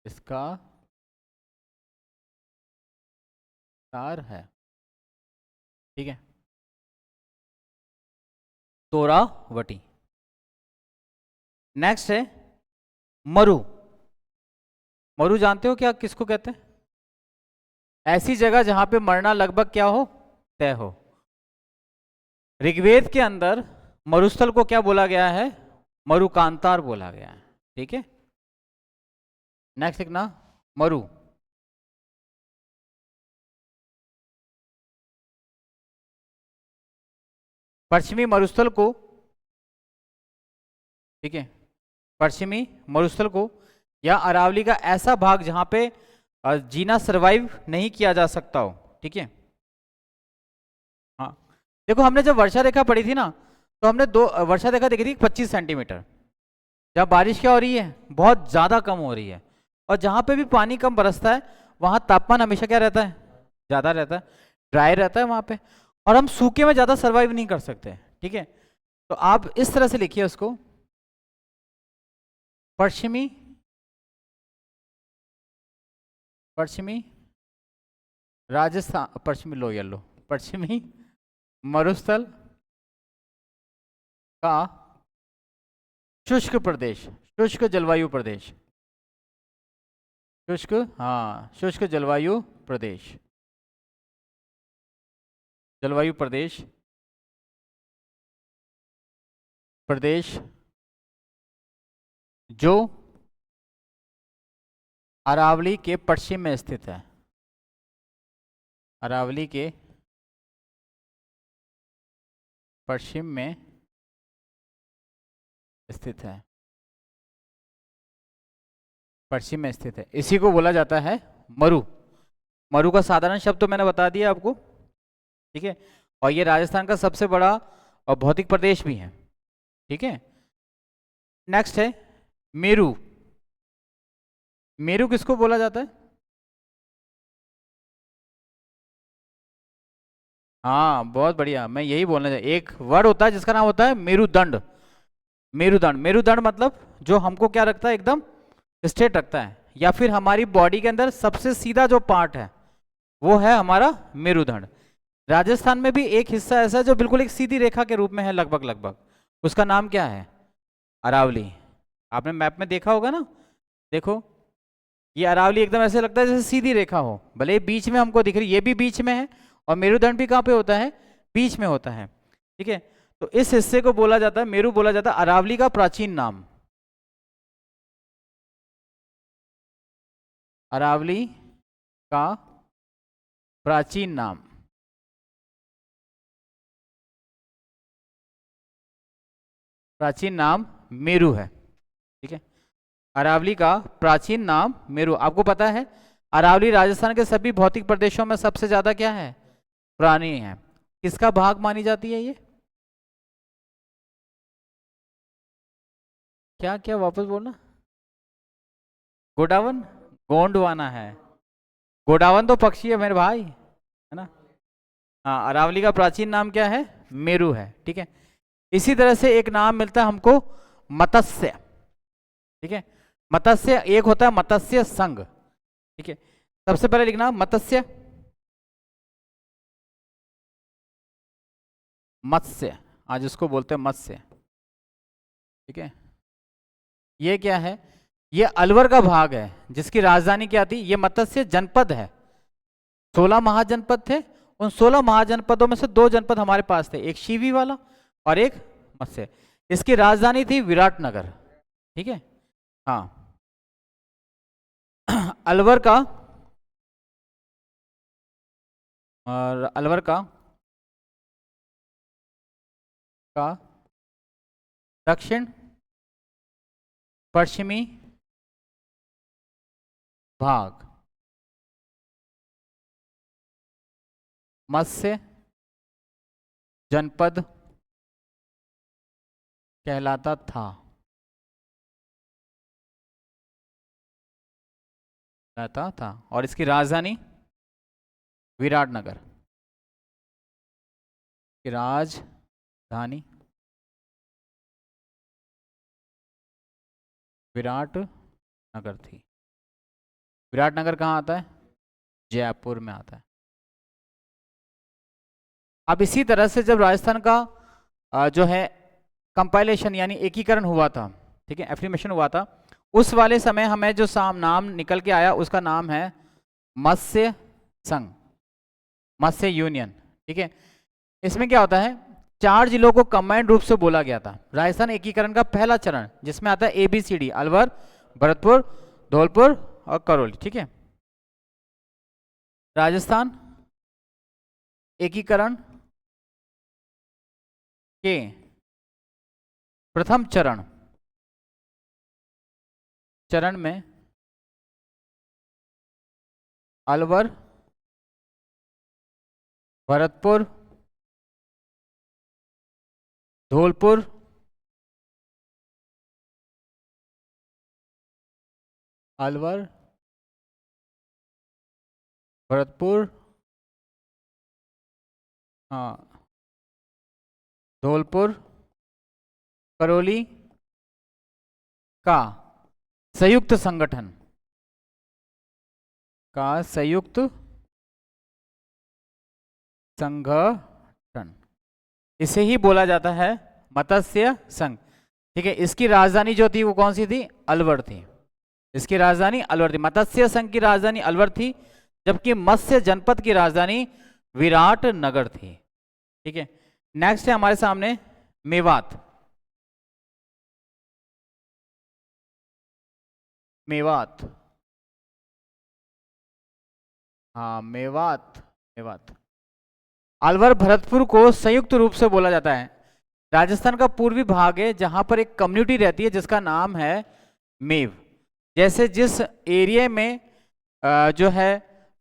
इसका विस्तार है। ठीक है। तोरावटी। नेक्स्ट है मरु। मरु जानते हो क्या किसको कहते हैं? ऐसी जगह जहां पे मरना लगभग क्या हो, तय हो। ऋग्वेद के अंदर मरुस्थल को क्या बोला गया है? मरुकांतार बोला गया है। ठीक है, नेक्स्ट लिखना मरु। पश्चिमी मरुस्थल को, ठीक है, पश्चिमी मरुस्थल को या अरावली का ऐसा भाग जहां पे जीना सरवाइव नहीं किया जा सकता हो। ठीक है, हाँ देखो हमने जब वर्षा रेखा पढ़ी थी ना, तो हमने दो वर्षा रेखा देखी थी 25 सेंटीमीटर। जब बारिश क्या हो रही है, बहुत ज़्यादा कम हो रही है, और जहाँ पे भी पानी कम बरसता है वहाँ तापमान हमेशा क्या रहता है, ज़्यादा रहता है, ड्राई रहता है वहाँ पे, और हम सूखे में ज़्यादा सर्वाइव नहीं कर सकते। ठीक है, तो आप इस तरह से लिखिए उसको, पश्चिमी पश्चिमी राजस्थान, पश्चिमी लो येलो, पश्चिमी मरुस्थल का शुष्क प्रदेश, शुष्क जलवायु प्रदेश, शुष्क, हाँ शुष्क जलवायु प्रदेश, जलवायु प्रदेश, प्रदेश जो अरावली के पश्चिम में स्थित है, अरावली के पश्चिम में स्थित है, पश्चिम में स्थित है, इसी को बोला जाता है मरु। मरु का साधारण शब्द तो मैंने बता दिया आपको। ठीक है, और ये राजस्थान का सबसे बड़ा और भौतिक प्रदेश भी है। ठीक है, नेक्स्ट है मेरू। मेरू किसको बोला जाता है? हाँ बहुत बढ़िया, मैं यही बोलना चाहिए। एक वर्ड होता है जिसका नाम होता है मेरुदंड। मेरुदंड, मेरुदंड मतलब जो हमको क्या रखता है, एकदम स्ट्रेट रखता है, या फिर हमारी बॉडी के अंदर सबसे सीधा जो पार्ट है वो है हमारा मेरुदंड। राजस्थान में भी एक हिस्सा ऐसा है जो बिल्कुल एक सीधी रेखा के रूप में है, लगभग लगभग, उसका नाम क्या है? अरावली। आपने मैप में देखा होगा ना, देखो ये अरावली एकदम ऐसे लगता है जैसे सीधी रेखा हो, भले बीच में हमको दिख रही, ये भी बीच में है, और मेरुदंड भी कहाँ पे होता है? बीच में होता है। ठीक है, तो इस हिस्से को बोला जाता है मेरू, बोला जाता है अरावली का प्राचीन नाम। अरावली का प्राचीन नाम, प्राचीन नाम मेरू है। ठीक है, अरावली का प्राचीन नाम मेरू। आपको पता है अरावली राजस्थान के सभी भौतिक प्रदेशों में सबसे ज्यादा क्या है? पुरानी है। किसका भाग मानी जाती है ये? क्या क्या वापस बोलना? गोडावन, गोंडवाना है। गोडावन तो पक्षी है मेरे भाई, है ना। हाँ, अरावली का प्राचीन नाम क्या है? मेरू है। ठीक है, इसी तरह से एक नाम मिलता है हमको मत्स्य। ठीक है, मत्स्य एक होता है मत्स्य संघ। ठीक है, सबसे पहले लिखना मत्स्य, मत्स्य, आज इसको बोलते हैं मत्स्य। ठीक है, ये क्या है? ये अलवर का भाग है जिसकी राजधानी क्या थी? ये मत्स्य जनपद है। 16 महाजनपद थे, उन 16 महाजनपदों में से 2 जनपद हमारे पास थे, एक शिवी वाला और एक मत्स्य। इसकी राजधानी थी विराटनगर। ठीक है, हाँ अलवर का, और अलवर का दक्षिण पश्चिमी भाग मत्स्य जनपद कहलाता था, कहता था, और इसकी राजधानी विराटनगर, की राजधानी विराटनगर थी। विराटनगर कहाँ आता है? जयपुर में आता है। अब इसी तरह से जब राजस्थान का जो है कंपाइलेशन यानी एकीकरण हुआ था, ठीक है, एफिमेशन हुआ था, उस वाले समय हमें जो नाम निकल के आया उसका नाम है मत्स्य संघ, मत्स्य यूनियन। ठीक है, इसमें क्या होता है, 4 जिलों को कंबाइंड रूप से बोला गया था। राजस्थान एकीकरण का पहला चरण जिसमें आता है ABCD, अलवर, भरतपुर, धौलपुर और करौली। ठीक है, राजस्थान एकीकरण के प्रथम चरण में अलवर, भरतपुर, धौलपुर, अलवर, भरतपुर, हाँ, धौलपुर, करौली का संयुक्त संगठन संगठन, इसे ही बोला जाता है मत्स्य संघ। ठीक है, इसकी राजधानी जो थी वो कौन सी थी, अलवर थी। इसकी राजधानी अलवर थी। मत्स्य संघ की राजधानी अलवर थी, जबकि मत्स्य जनपद की राजधानी विराटनगर थी। ठीक है, नेक्स्ट है हमारे सामने मेवात। मेवात, हाँ मेवात अलवर भरतपुर को संयुक्त रूप से बोला जाता है। राजस्थान का पूर्वी भाग है जहां पर एक कम्युनिटी रहती है जिसका नाम है मेव। जैसे जिस एरिया में जो है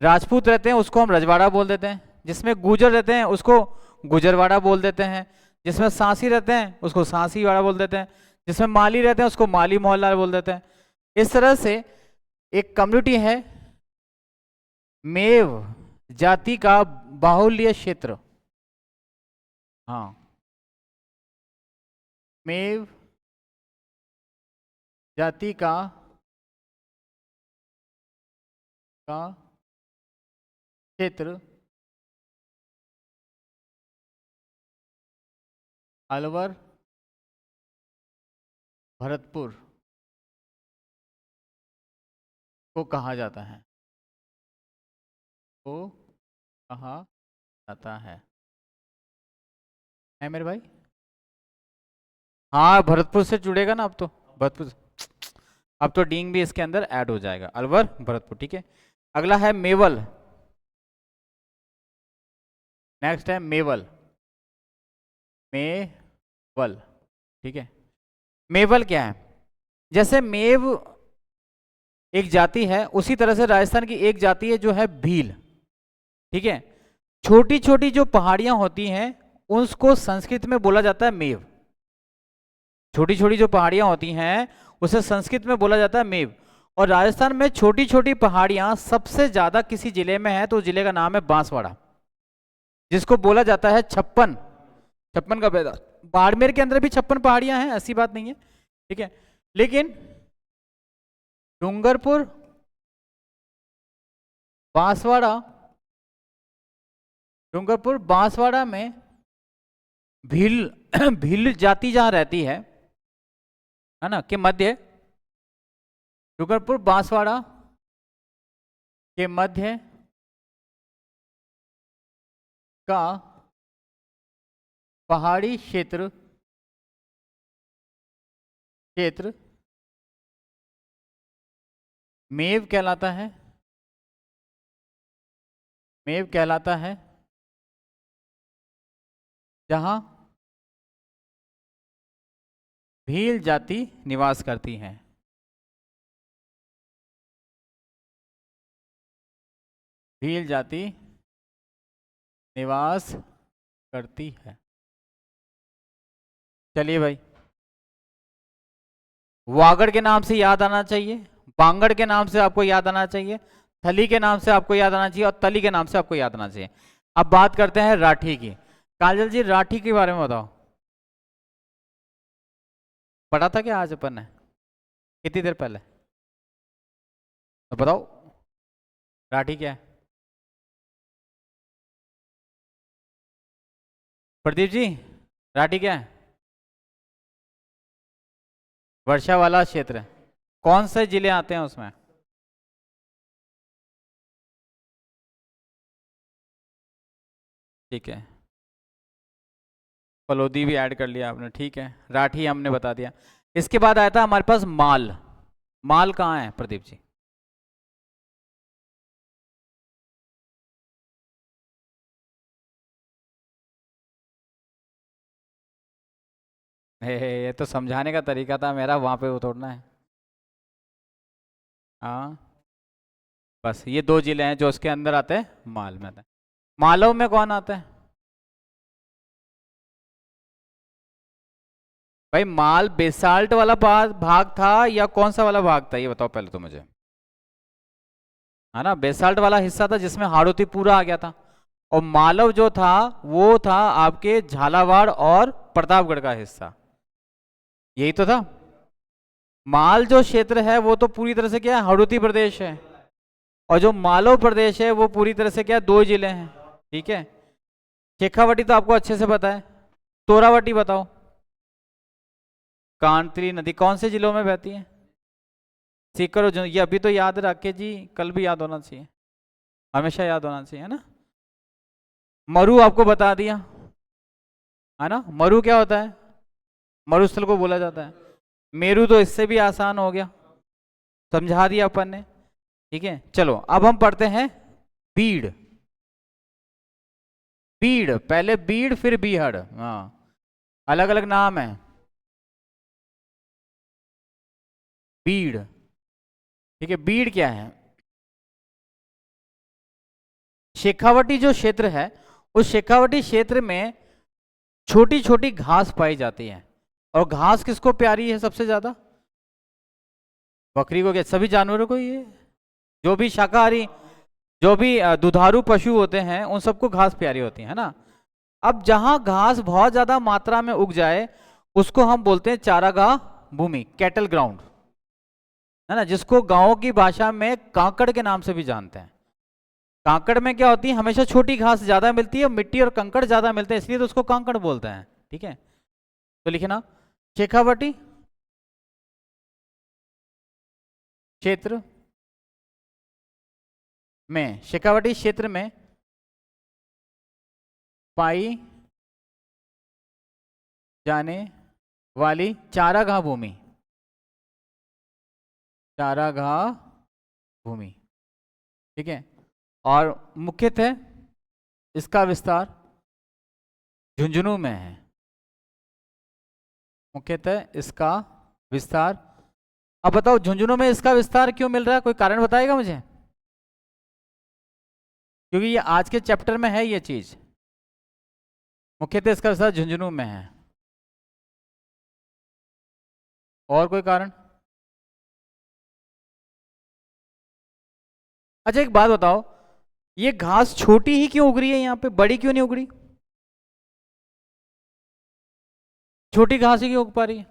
राजपूत रहते हैं उसको हम रजवाड़ा बोल देते हैं, जिसमें गुजर रहते हैं उसको गुजरवाड़ा बोल देते हैं, जिसमें सांसी रहते हैं उसको सांसीवाड़ा बोल देते हैं, जिसमें माली रहते हैं उसको माली मोहल्ला बोल देते हैं। इस तरह से एक कम्युनिटी है मेव जाति का बाहुल्य क्षेत्र, हाँ मेव जाति का क्षेत्र अलवर, भरतपुर को कहा जाता है, को कहा जाता है मेरे भाई। हाँ भरतपुर से जुड़ेगा ना अब तो, भरतपुर अब तो डींग भी इसके अंदर ऐड हो जाएगा, अलवर भरतपुर। ठीक है, अगला है मेवल। नेक्स्ट है मेवल, मेवल। ठीक है, मेवल क्या है, जैसे मेव एक जाति है उसी तरह से राजस्थान की एक जाति है जो है भील। ठीक है, छोटी छोटी जो पहाड़ियां होती हैं उसको संस्कृत में बोला जाता है मेव। छोटी छोटी जो पहाड़ियां होती हैं उसे संस्कृत में बोला जाता है मेव। और राजस्थान में छोटी छोटी पहाड़ियां सबसे ज्यादा किसी जिले में है तो उस जिले का नाम है बांसवाड़ा, जिसको बोला जाता है छप्पन का पैदा। बाड़मेर के अंदर भी 56 पहाड़ियां हैं, ऐसी बात नहीं है। ठीक है, लेकिन डूंगरपुर, बांसवाड़ा, डूंगरपुर बांसवाड़ा में भील भील जाति जहां रहती है ना, के मध्य, डूंगरपुर बांसवाड़ा के मध्य का पहाड़ी क्षेत्र मेव कहलाता है, मेव कहलाता है, जहां भील जाति निवास करती है। भील जाति निवास करती है। चलिए भाई, वागड़ के नाम से याद आना चाहिए, बांगड़ के नाम से आपको याद आना चाहिए, थली के नाम से आपको याद आना चाहिए और तली के नाम से आपको याद आना चाहिए। अब बात करते हैं राठी की। काजल जी राठी के बारे में बताओ, पढ़ा था क्या आज अपन ने, कितनी देर पहले, तो बताओ राठी क्या है। प्रदीप जी राठी क्या है, वर्षा वाला क्षेत्र, कौन से जिले आते हैं उसमें? ठीक है, फलोदी भी ऐड कर लिया आपने, ठीक है, राठी हमने बता दिया। इसके बाद आया था हमारे पास माल। माल कहाँ है प्रदीप जी? ये तो समझाने का तरीका था मेरा, वहां पे वो तोड़ना है। हाँ, बस ये दो जिले हैं जो उसके अंदर आते हैं, माल में आते हैं। मालव में कौन आता है? भाई माल बेसाल्ट वाला भाग था या कौन सा वाला भाग था, ये बताओ पहले तो मुझे। है ना, बेसाल्ट वाला हिस्सा था जिसमें हाड़ौती पूरा आ गया था। और मालव जो था वो था आपके झालावाड़ और प्रतापगढ़ का हिस्सा, यही तो था। माल जो क्षेत्र है वो तो पूरी तरह से क्या है, हाड़ौती प्रदेश है। और जो मालव प्रदेश है वो पूरी तरह से क्या है, दो जिले हैं। ठीक है, शेखावटी तो आपको अच्छे से पता है। तोरावटी बताओ। कांतरी नदी कौन से जिलों में बहती है? सीकर और ये अभी तो याद रखे जी, कल भी याद होना चाहिए, हमेशा याद होना चाहिए, है ना। मरु आपको बता दिया, है ना। मरु क्या होता है? मरुस्थल को बोला जाता है। मेरू तो इससे भी आसान हो गया, समझा दिया अपन ने। ठीक है, चलो अब हम पढ़ते हैं बीड़। बीड़, पहले बीड़ फिर बीहड़, हाँ, अलग अलग नाम है। बीड़, ठीक है, बीड़ क्या है? शेखावटी जो क्षेत्र है, उस शेखावटी क्षेत्र में छोटी छोटी घास पाई जाती है। और घास किसको प्यारी है सबसे ज्यादा? बकरी को क्या, सभी जानवरों को, ये जो भी शाकाहारी, जो भी दुधारू पशु होते हैं उन सबको घास प्यारी होती है ना। अब जहां घास बहुत ज्यादा मात्रा में उग जाए उसको हम बोलते हैं चारागाह भूमि, कैटल ग्राउंड, है ना, जिसको गांवों की भाषा में कांकड़ के नाम से भी जानते हैं। कांकड़ में क्या होती है, हमेशा छोटी घास ज्यादा मिलती है, मिट्टी और कंकड़ ज्यादा मिलते हैं, इसलिए तो उसको कांकड़ बोलते हैं। ठीक है, तो लिखना शेखावटी क्षेत्र में, शेखावटी क्षेत्र में पाई जाने वाली चारागाह भूमि, चारागाह भूमि, ठीक है। और मुख्यतः इसका विस्तार झुंझुनू में है, मुख्यतः इसका विस्तार। अब बताओ झुंझुनू में इसका विस्तार क्यों मिल रहा है, कोई कारण बताएगा मुझे? क्योंकि ये आज के चैप्टर में है ये चीज, मुख्यतः इसका विस्तार झुंझुनू में है। और कोई कारण? अच्छा एक बात बताओ, ये घास छोटी ही क्यों उग रही है यहाँ पे, बड़ी क्यों नहीं उग रही? छोटी घास ही क्यों उग पा रही है?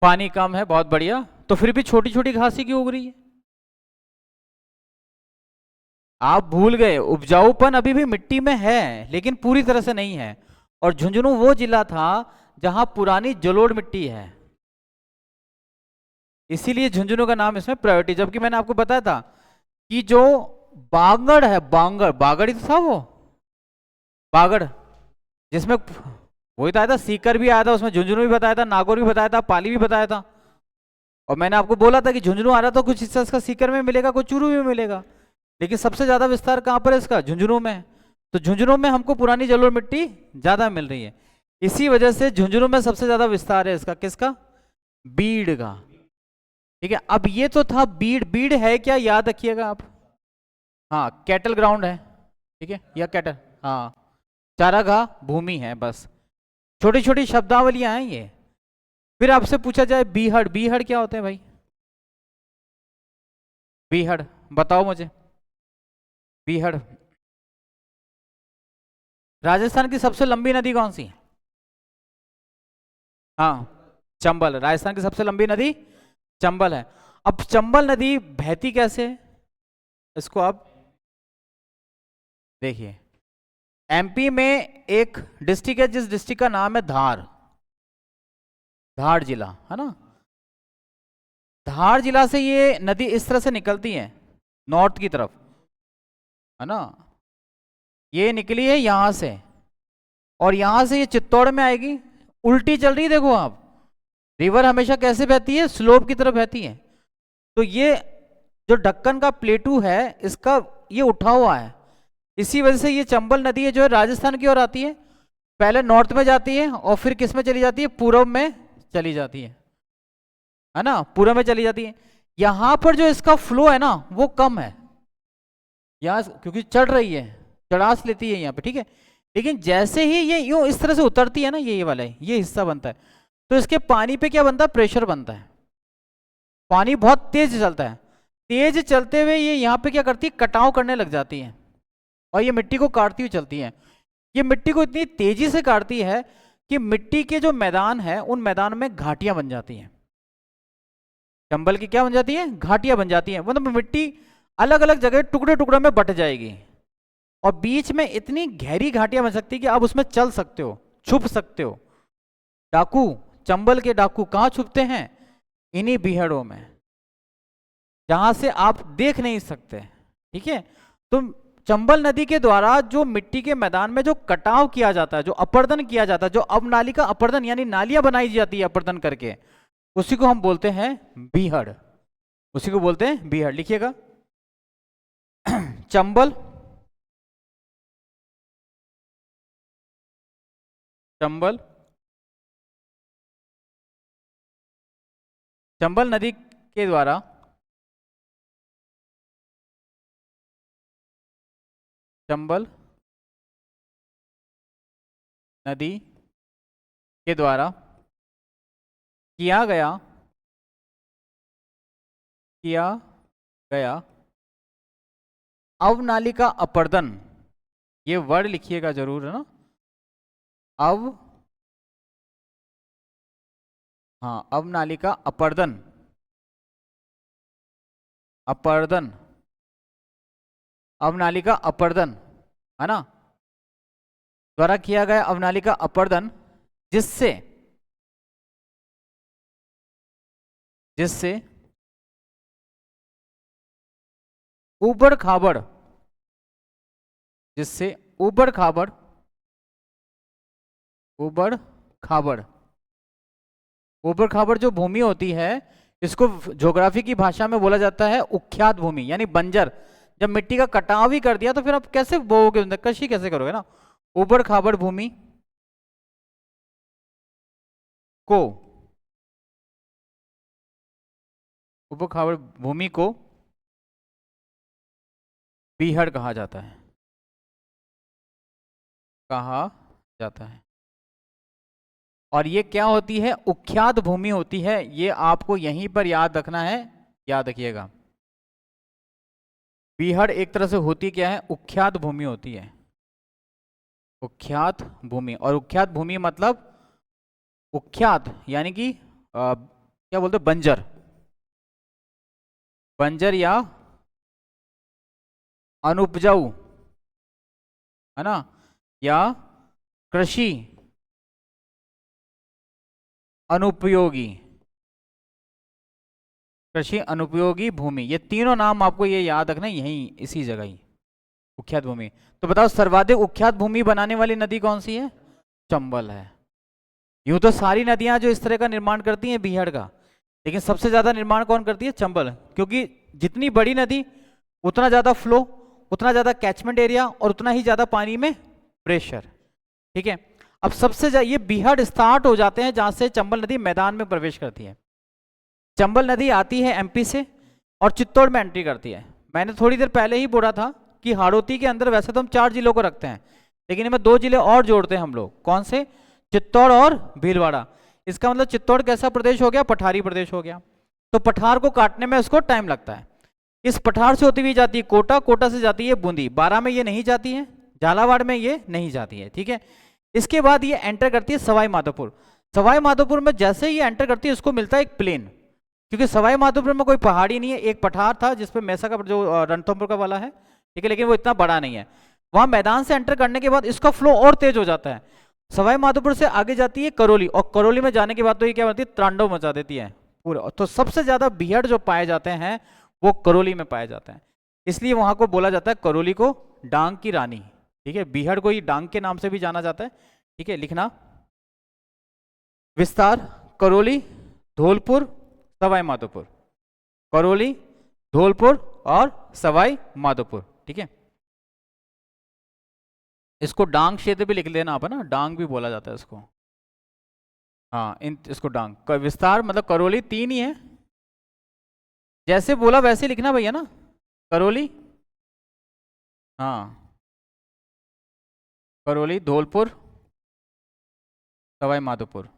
पानी कम है, बहुत बढ़िया, तो फिर भी छोटी छोटी घास ही क्यों उग रही है? आप भूल गए, उपजाऊपन अभी भी मिट्टी में है लेकिन पूरी तरह से नहीं है। और झुंझुनू वो जिला था जहां पुरानी जलोढ़ मिट्टी है, इसीलिए झुंझुनू का नाम इसमें प्रायोरिटी। जबकि मैंने आपको बताया था कि जो बांगड़ है, बांगड़, बागड़ ही तो था वो, बागड़, जिसमें वही तो आया था, सीकर भी आया था उसमें, झुंझुनू भी बताया था, नागौर भी बताया था, पाली भी बताया था। और मैंने आपको बोला था कि झुंझुनू आ रहा तो कुछ हिस्सा इसका सीकर में मिलेगा, कुछ चूरू में मिलेगा, लेकिन सबसे ज्यादा विस्तार कहां पर है इसका, झुंझुनू में है। तो झुंझुनू में हमको पुरानी जलोढ़ मिट्टी ज्यादा मिल रही है, इसी वजह से झुंझुनू में सबसे ज्यादा विस्तार है इसका, किसका? बीड़ का। ठीक है, अब ये तो था बीड़, बीड़ है क्या याद रखिएगा आप, हाँ कैटल ग्राउंड है, ठीक है, या कैटल, हाँ चारागाह भूमि है, बस छोटी छोटी शब्दावलियां हैं ये। फिर आपसे पूछा जाए बीहड़, बीहड़ क्या होते हैं भाई? बीहड़ बताओ मुझे, बीहड़। राजस्थान की सबसे लंबी नदी कौन सी है? हाँ चंबल, राजस्थान की सबसे लंबी नदी चंबल है। अब चंबल नदी बहती कैसे है, इसको आप देखिए। एमपी में एक डिस्ट्रिक्ट है जिस डिस्ट्रिक्ट का नाम है धार, धार जिला, है ना। धार जिला से ये नदी इस तरह से निकलती है नॉर्थ की तरफ, है ना, ये निकली है यहां से, और यहां से ये चित्तौड़ में आएगी, उल्टी चल रही है। देखो आप, रिवर हमेशा कैसे बहती है, स्लोप की तरफ बहती है। तो ये जो ढक्कन का प्लेटू है इसका ये उठा हुआ है, इसी वजह से ये चंबल नदी है जो है राजस्थान की ओर आती है, पहले नॉर्थ में जाती है और फिर किस में चली जाती है, पूर्व में चली जाती है ना, पूर्व में चली जाती है। यहां पर जो इसका फ्लो है ना वो कम है यहाँ, क्योंकि चढ़ रही है, चढ़ास लेती है यहाँ पे, ठीक है। लेकिन जैसे ही ये यूं इस तरह से उतरती है ना, ये वाला ये हिस्सा बनता है, तो इसके पानी पे क्या बनता है, प्रेशर बनता है, पानी बहुत तेज चलता है। तेज चलते हुए ये यहाँ पे क्या करती है, कटाव करने लग जाती है और ये मिट्टी को काटती हुई चलती है। ये मिट्टी को इतनी तेजी से काटती है कि मिट्टी के जो मैदान है उन मैदान में घाटियां बन जाती हैं। चंबल की क्या बन जाती है, घाटियां बन जाती हैं, मतलब मिट्टी अलग अलग जगह टुकड़े टुकड़े में बट जाएगी और बीच में इतनी गहरी घाटियां बन सकती है कि आप उसमें चल सकते हो, छुप सकते हो। डाकू, चंबल के डाकू कहाँ छुपते हैं, इन्हीं बीहड़ों में, जहां से आप देख नहीं सकते, ठीक है। तो चंबल नदी के द्वारा जो मिट्टी के मैदान में जो कटाव किया जाता है, जो अपरदन किया जाता है, जो अवनालिका अपरदन यानी नालियां बनाई जाती है अपरदन करके, उसी को हम बोलते हैं बीहड़, उसी को बोलते हैं बीहड़। लिखिएगा चंबल, चंबल, चंबल नदी के द्वारा चंबल नदी के द्वारा किया गया अवनालिका अपरदन, ये वर्ड लिखिएगा जरूर, है ना, अवनालिका अपरदन, अवनालिका अपरदन, है ना, द्वारा किया गया अवनालिका अपरदन, जिससे ऊबड़ खाबड़, ऊबड़ खाबड़ जो भूमि होती है, इसको ज्योग्राफी की भाषा में बोला जाता है उख्यात भूमि, यानी बंजर। जब मिट्टी का कटाव ही कर दिया तो फिर आप कैसे बोओगे, कृषि कैसे करोगे ना। ऊबड़ खाबड़ भूमि को बीहड़ कहा जाता है, और ये क्या होती है, उख्यात भूमि होती है। ये आपको यहीं पर याद रखना है, याद रखिएगा। बीहड़ एक तरह से होती क्या है, उख्यात भूमि होती है, उख्यात भूमि। और उख्यात भूमि मतलब उख्यात यानी कि क्या बोलते, बंजर या अनुपजाऊ, है ना, या कृषि अनुपयोगी भूमि। ये तीनों नाम आपको ये याद रखना यहीं इसी जगह ही, उख्यात भूमि। तो बताओ सर्वाधिक उख्यात भूमि बनाने वाली नदी कौन सी है, चंबल है। यूं तो सारी नदियां जो इस तरह का निर्माण करती हैं बीहड़ का, लेकिन सबसे ज्यादा निर्माण कौन करती है, चंबल, क्योंकि जितनी बड़ी नदी उतना ज्यादा फ्लो, उतना ज्यादा कैचमेंट एरिया और उतना ही ज्यादा पानी में प्रेशर, ठीक है। अब ये बीहड़ स्टार्ट हो जाते हैं जहां से चंबल नदी मैदान में प्रवेश करती है। चंबल नदी आती है एमपी से और चित्तौड़ में एंट्री करती है। मैंने थोड़ी देर पहले ही बोला था कि हाड़ौती के अंदर वैसे तो हम 4 जिलों को रखते हैं, लेकिन इनमें 2 जिले और जोड़ते हैं हम लोग, कौन से, चित्तौड़ और भीलवाड़ा। इसका मतलब चित्तौड़ कैसा प्रदेश हो गया, पठारी प्रदेश हो गया। तो पठार को काटने में उसको टाइम लगता है। इस पठार से होती हुई जाती है कोटा, कोटा से जाती है बूंदी, 12 में ये नहीं जाती है, झालावाड़ में ये नहीं जाती है, ठीक है। इसके बाद ये एंटर करती है सवाई माधोपुर। सवाई माधोपुर में जैसे ही एंटर करती है उसको मिलता है एक प्लेन, क्योंकि सवाई माधोपुर में कोई पहाड़ी नहीं है, एक पठार था जिसपे मैसा का जो रणथंभौर का वाला है, ठीक है, लेकिन वो इतना बड़ा नहीं है। वहां मैदान से एंटर करने के बाद इसका फ्लो और तेज हो जाता है। सवाई माधोपुर से आगे जाती है करौली, और करौली में जाने के बाद तो ये क्या बनती है, तांडव मचा देती है, पूरा। तो सबसे ज्यादा बीहड़ जो पाए जाते हैं वो करौली में पाए जाते हैं, इसलिए वहां को बोला जाता है करौली को डांग की रानी। ठीक है, बीहड़ को ही डांग के नाम से भी जाना जाता है। ठीक है, लिखना विस्तार करौली, धौलपुर, सवाई माधोपुर, करौली, धौलपुर और सवाई माधोपुर। ठीक है, इसको डांग क्षेत्र भी लिख लेना आप, है ना, डांग भी बोला जाता है इसको। हाँ, इसको डांग विस्तार मतलब करौली 3 ही है, जैसे बोला वैसे लिखना भैया ना, करौली, हाँ, करौली, धौलपुर, सवाई माधोपुर।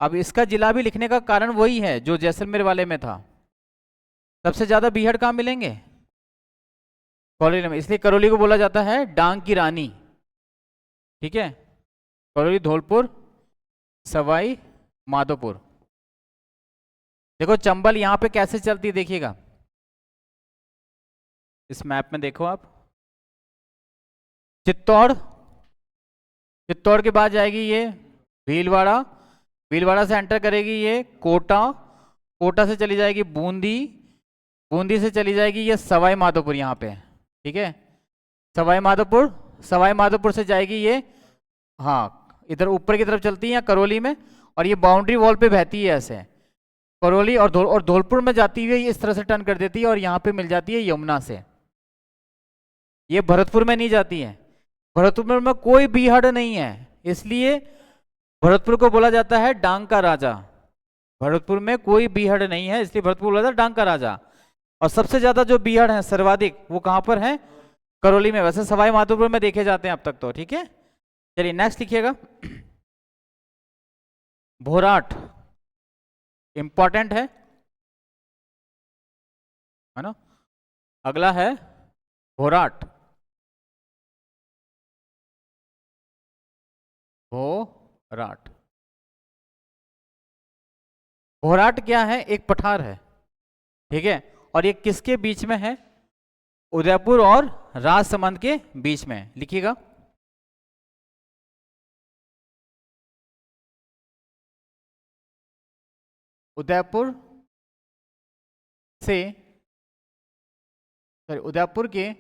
अब इसका जिला भी लिखने का कारण वही है जो जैसलमेर वाले में था, सबसे ज्यादा बीहड़ कहाँ मिलेंगे, करौली में, इसलिए करौली को बोला जाता है डांग की रानी। ठीक है, करौली, धौलपुर, सवाई माधोपुर। देखो चंबल यहां पे कैसे चलती है देखिएगा, इस मैप में देखो आप, चित्तौड़, चित्तौड़ के बाद जाएगी ये भीलवाड़ा, भीलवाड़ा से एंटर करेगी ये कोटा, कोटा से चली जाएगी बूंदी, बूंदी से चली जाएगी ये सवाई माधोपुर यहाँ पे। ठीक है, सवाई माधोपुर, सवाई माधोपुर से जाएगी ये, हाँ, इधर ऊपर की तरफ चलती है करौली में, और ये बाउंड्री वॉल पे बहती है ऐसे करौली, और धौलपुर में जाती हुई इस तरह से टर्न कर देती है और यहाँ पे मिल जाती है यमुना से। ये भरतपुर में नहीं जाती है, भरतपुर में कोई बीहड़ नहीं है, इसलिए भरतपुर को बोला जाता है डांग का राजा। भरतपुर में कोई बीहड़ नहीं है, इसलिए भरतपुर बोला जाता है डांग का राजा। और सबसे ज्यादा जो बीहड़ है सर्वाधिक वो कहां पर है, करौली में। वैसे सवाई माधोपुर में देखे जाते हैं अब तक तो। ठीक है, चलिए नेक्स्ट लिखिएगा, भोराट इंपॉर्टेंट है ना। अगला है भोराट, भोराट, भोराट क्या है, एक पठार है। ठीक है, और ये किसके बीच में है, उदयपुर और राजसमंद के बीच में। लिखिएगा उदयपुर से, सॉरी, उदयपुर के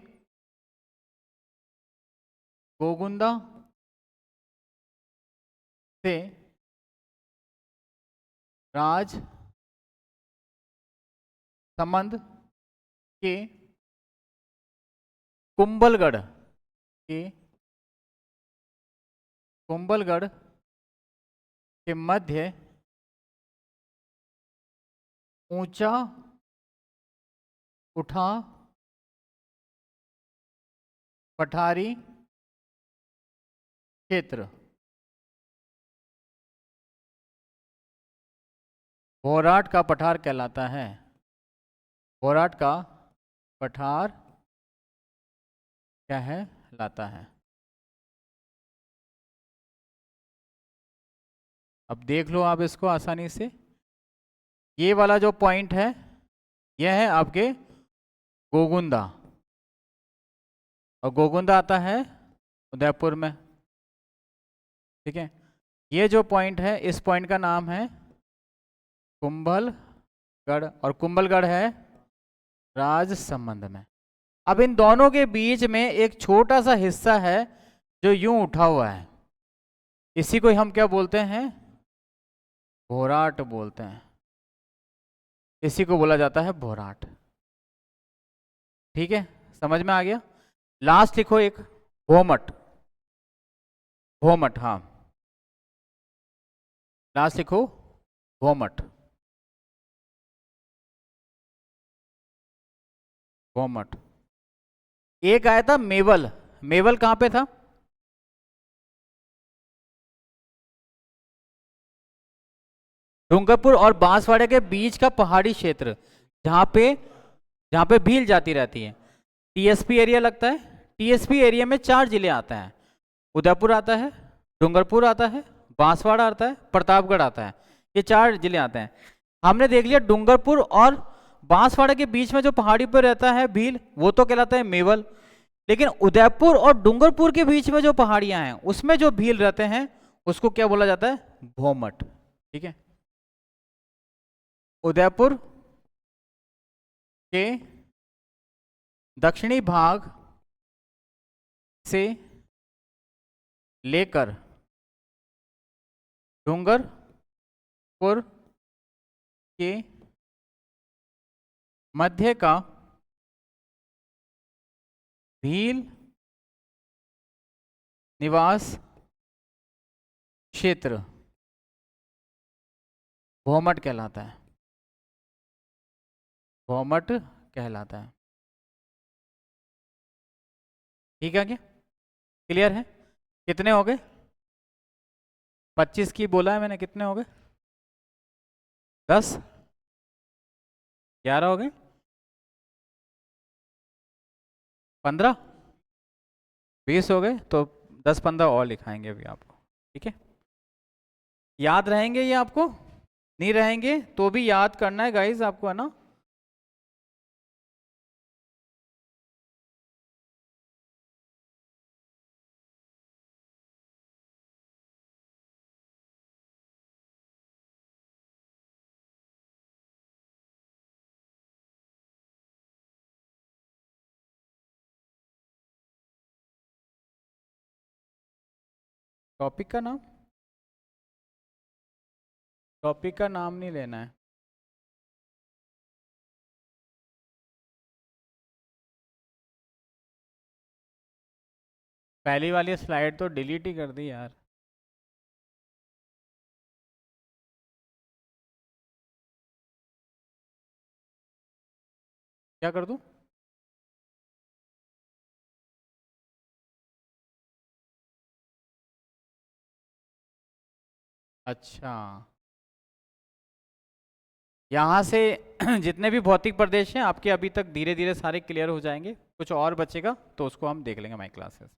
गोगुंदा से राज संबंध के कुंभलगढ़ के, कुंभलगढ़ के मध्य ऊंचा उठा पठारी क्षेत्र भोराट का पठार कहलाता है। भोराट का पठार कहलाता है। अब देख लो आप इसको आसानी से, ये वाला जो पॉइंट है यह है आपके गोगुंदा, और गोगुंदा आता है उदयपुर में। ठीक है, ये जो पॉइंट है इस पॉइंट का नाम है कुंभलगढ़, और कुंभलगढ़ है राजसमंद में। अब इन दोनों के बीच में एक छोटा सा हिस्सा है जो यूं उठा हुआ है, इसी को हम क्या बोलते हैं, भोराट बोलते हैं, इसी को बोला जाता है भोराट। ठीक है, समझ में आ गया। लास्ट लिखो एक भोमट, भोमट, हाँ, लास्ट लिखो भोमट, भोमट। एक आया था मेवल, मेवल कहां पे था, डूंगरपुर और बांसवाड़े के बीच का पहाड़ी क्षेत्र, जहां पे भील जाती रहती है। टीएसपी एरिया लगता है, टीएसपी एरिया में 4 जिले आते हैं, उदयपुर आता है, डूंगरपुर आता है, बांसवाड़ा आता है, प्रतापगढ़ आता है, ये 4 जिले आते हैं। हमने देख लिया डूंगरपुर और बांसवाड़ा के बीच में जो पहाड़ी पर रहता है भील, वो तो कहलाता है मेवल, लेकिन उदयपुर और डूंगरपुर के बीच में जो पहाड़ियां हैं उसमें जो भील रहते हैं उसको क्या बोला जाता है, भोमट। ठीक है, उदयपुर के दक्षिणी भाग से लेकर डूंगरपुर के मध्य का भील निवास क्षेत्र भौमट कहलाता है। भौमट कहलाता है। ठीक है क्या? क्लियर है? कितने हो गए? 25 की बोला है मैंने, कितने हो गए? 10, 11 हो गए, 15, 20 हो गए, तो 10-15 और लिखाएंगे अभी आपको। ठीक है? याद रहेंगे ये आपको? नहीं रहेंगे तो भी याद करना है गाइस आपको, है ना? टॉपिक का नाम, टॉपिक का नाम नहीं लेना है। पहली वाली स्लाइड तो डिलीट ही कर दी यार। क्या कर दूं? अच्छा, यहाँ से जितने भी भौतिक प्रदेश हैं आपके अभी तक धीरे धीरे सारे क्लियर हो जाएंगे। कुछ और बचेगा तो उसको हम देख लेंगे माई क्लासेस।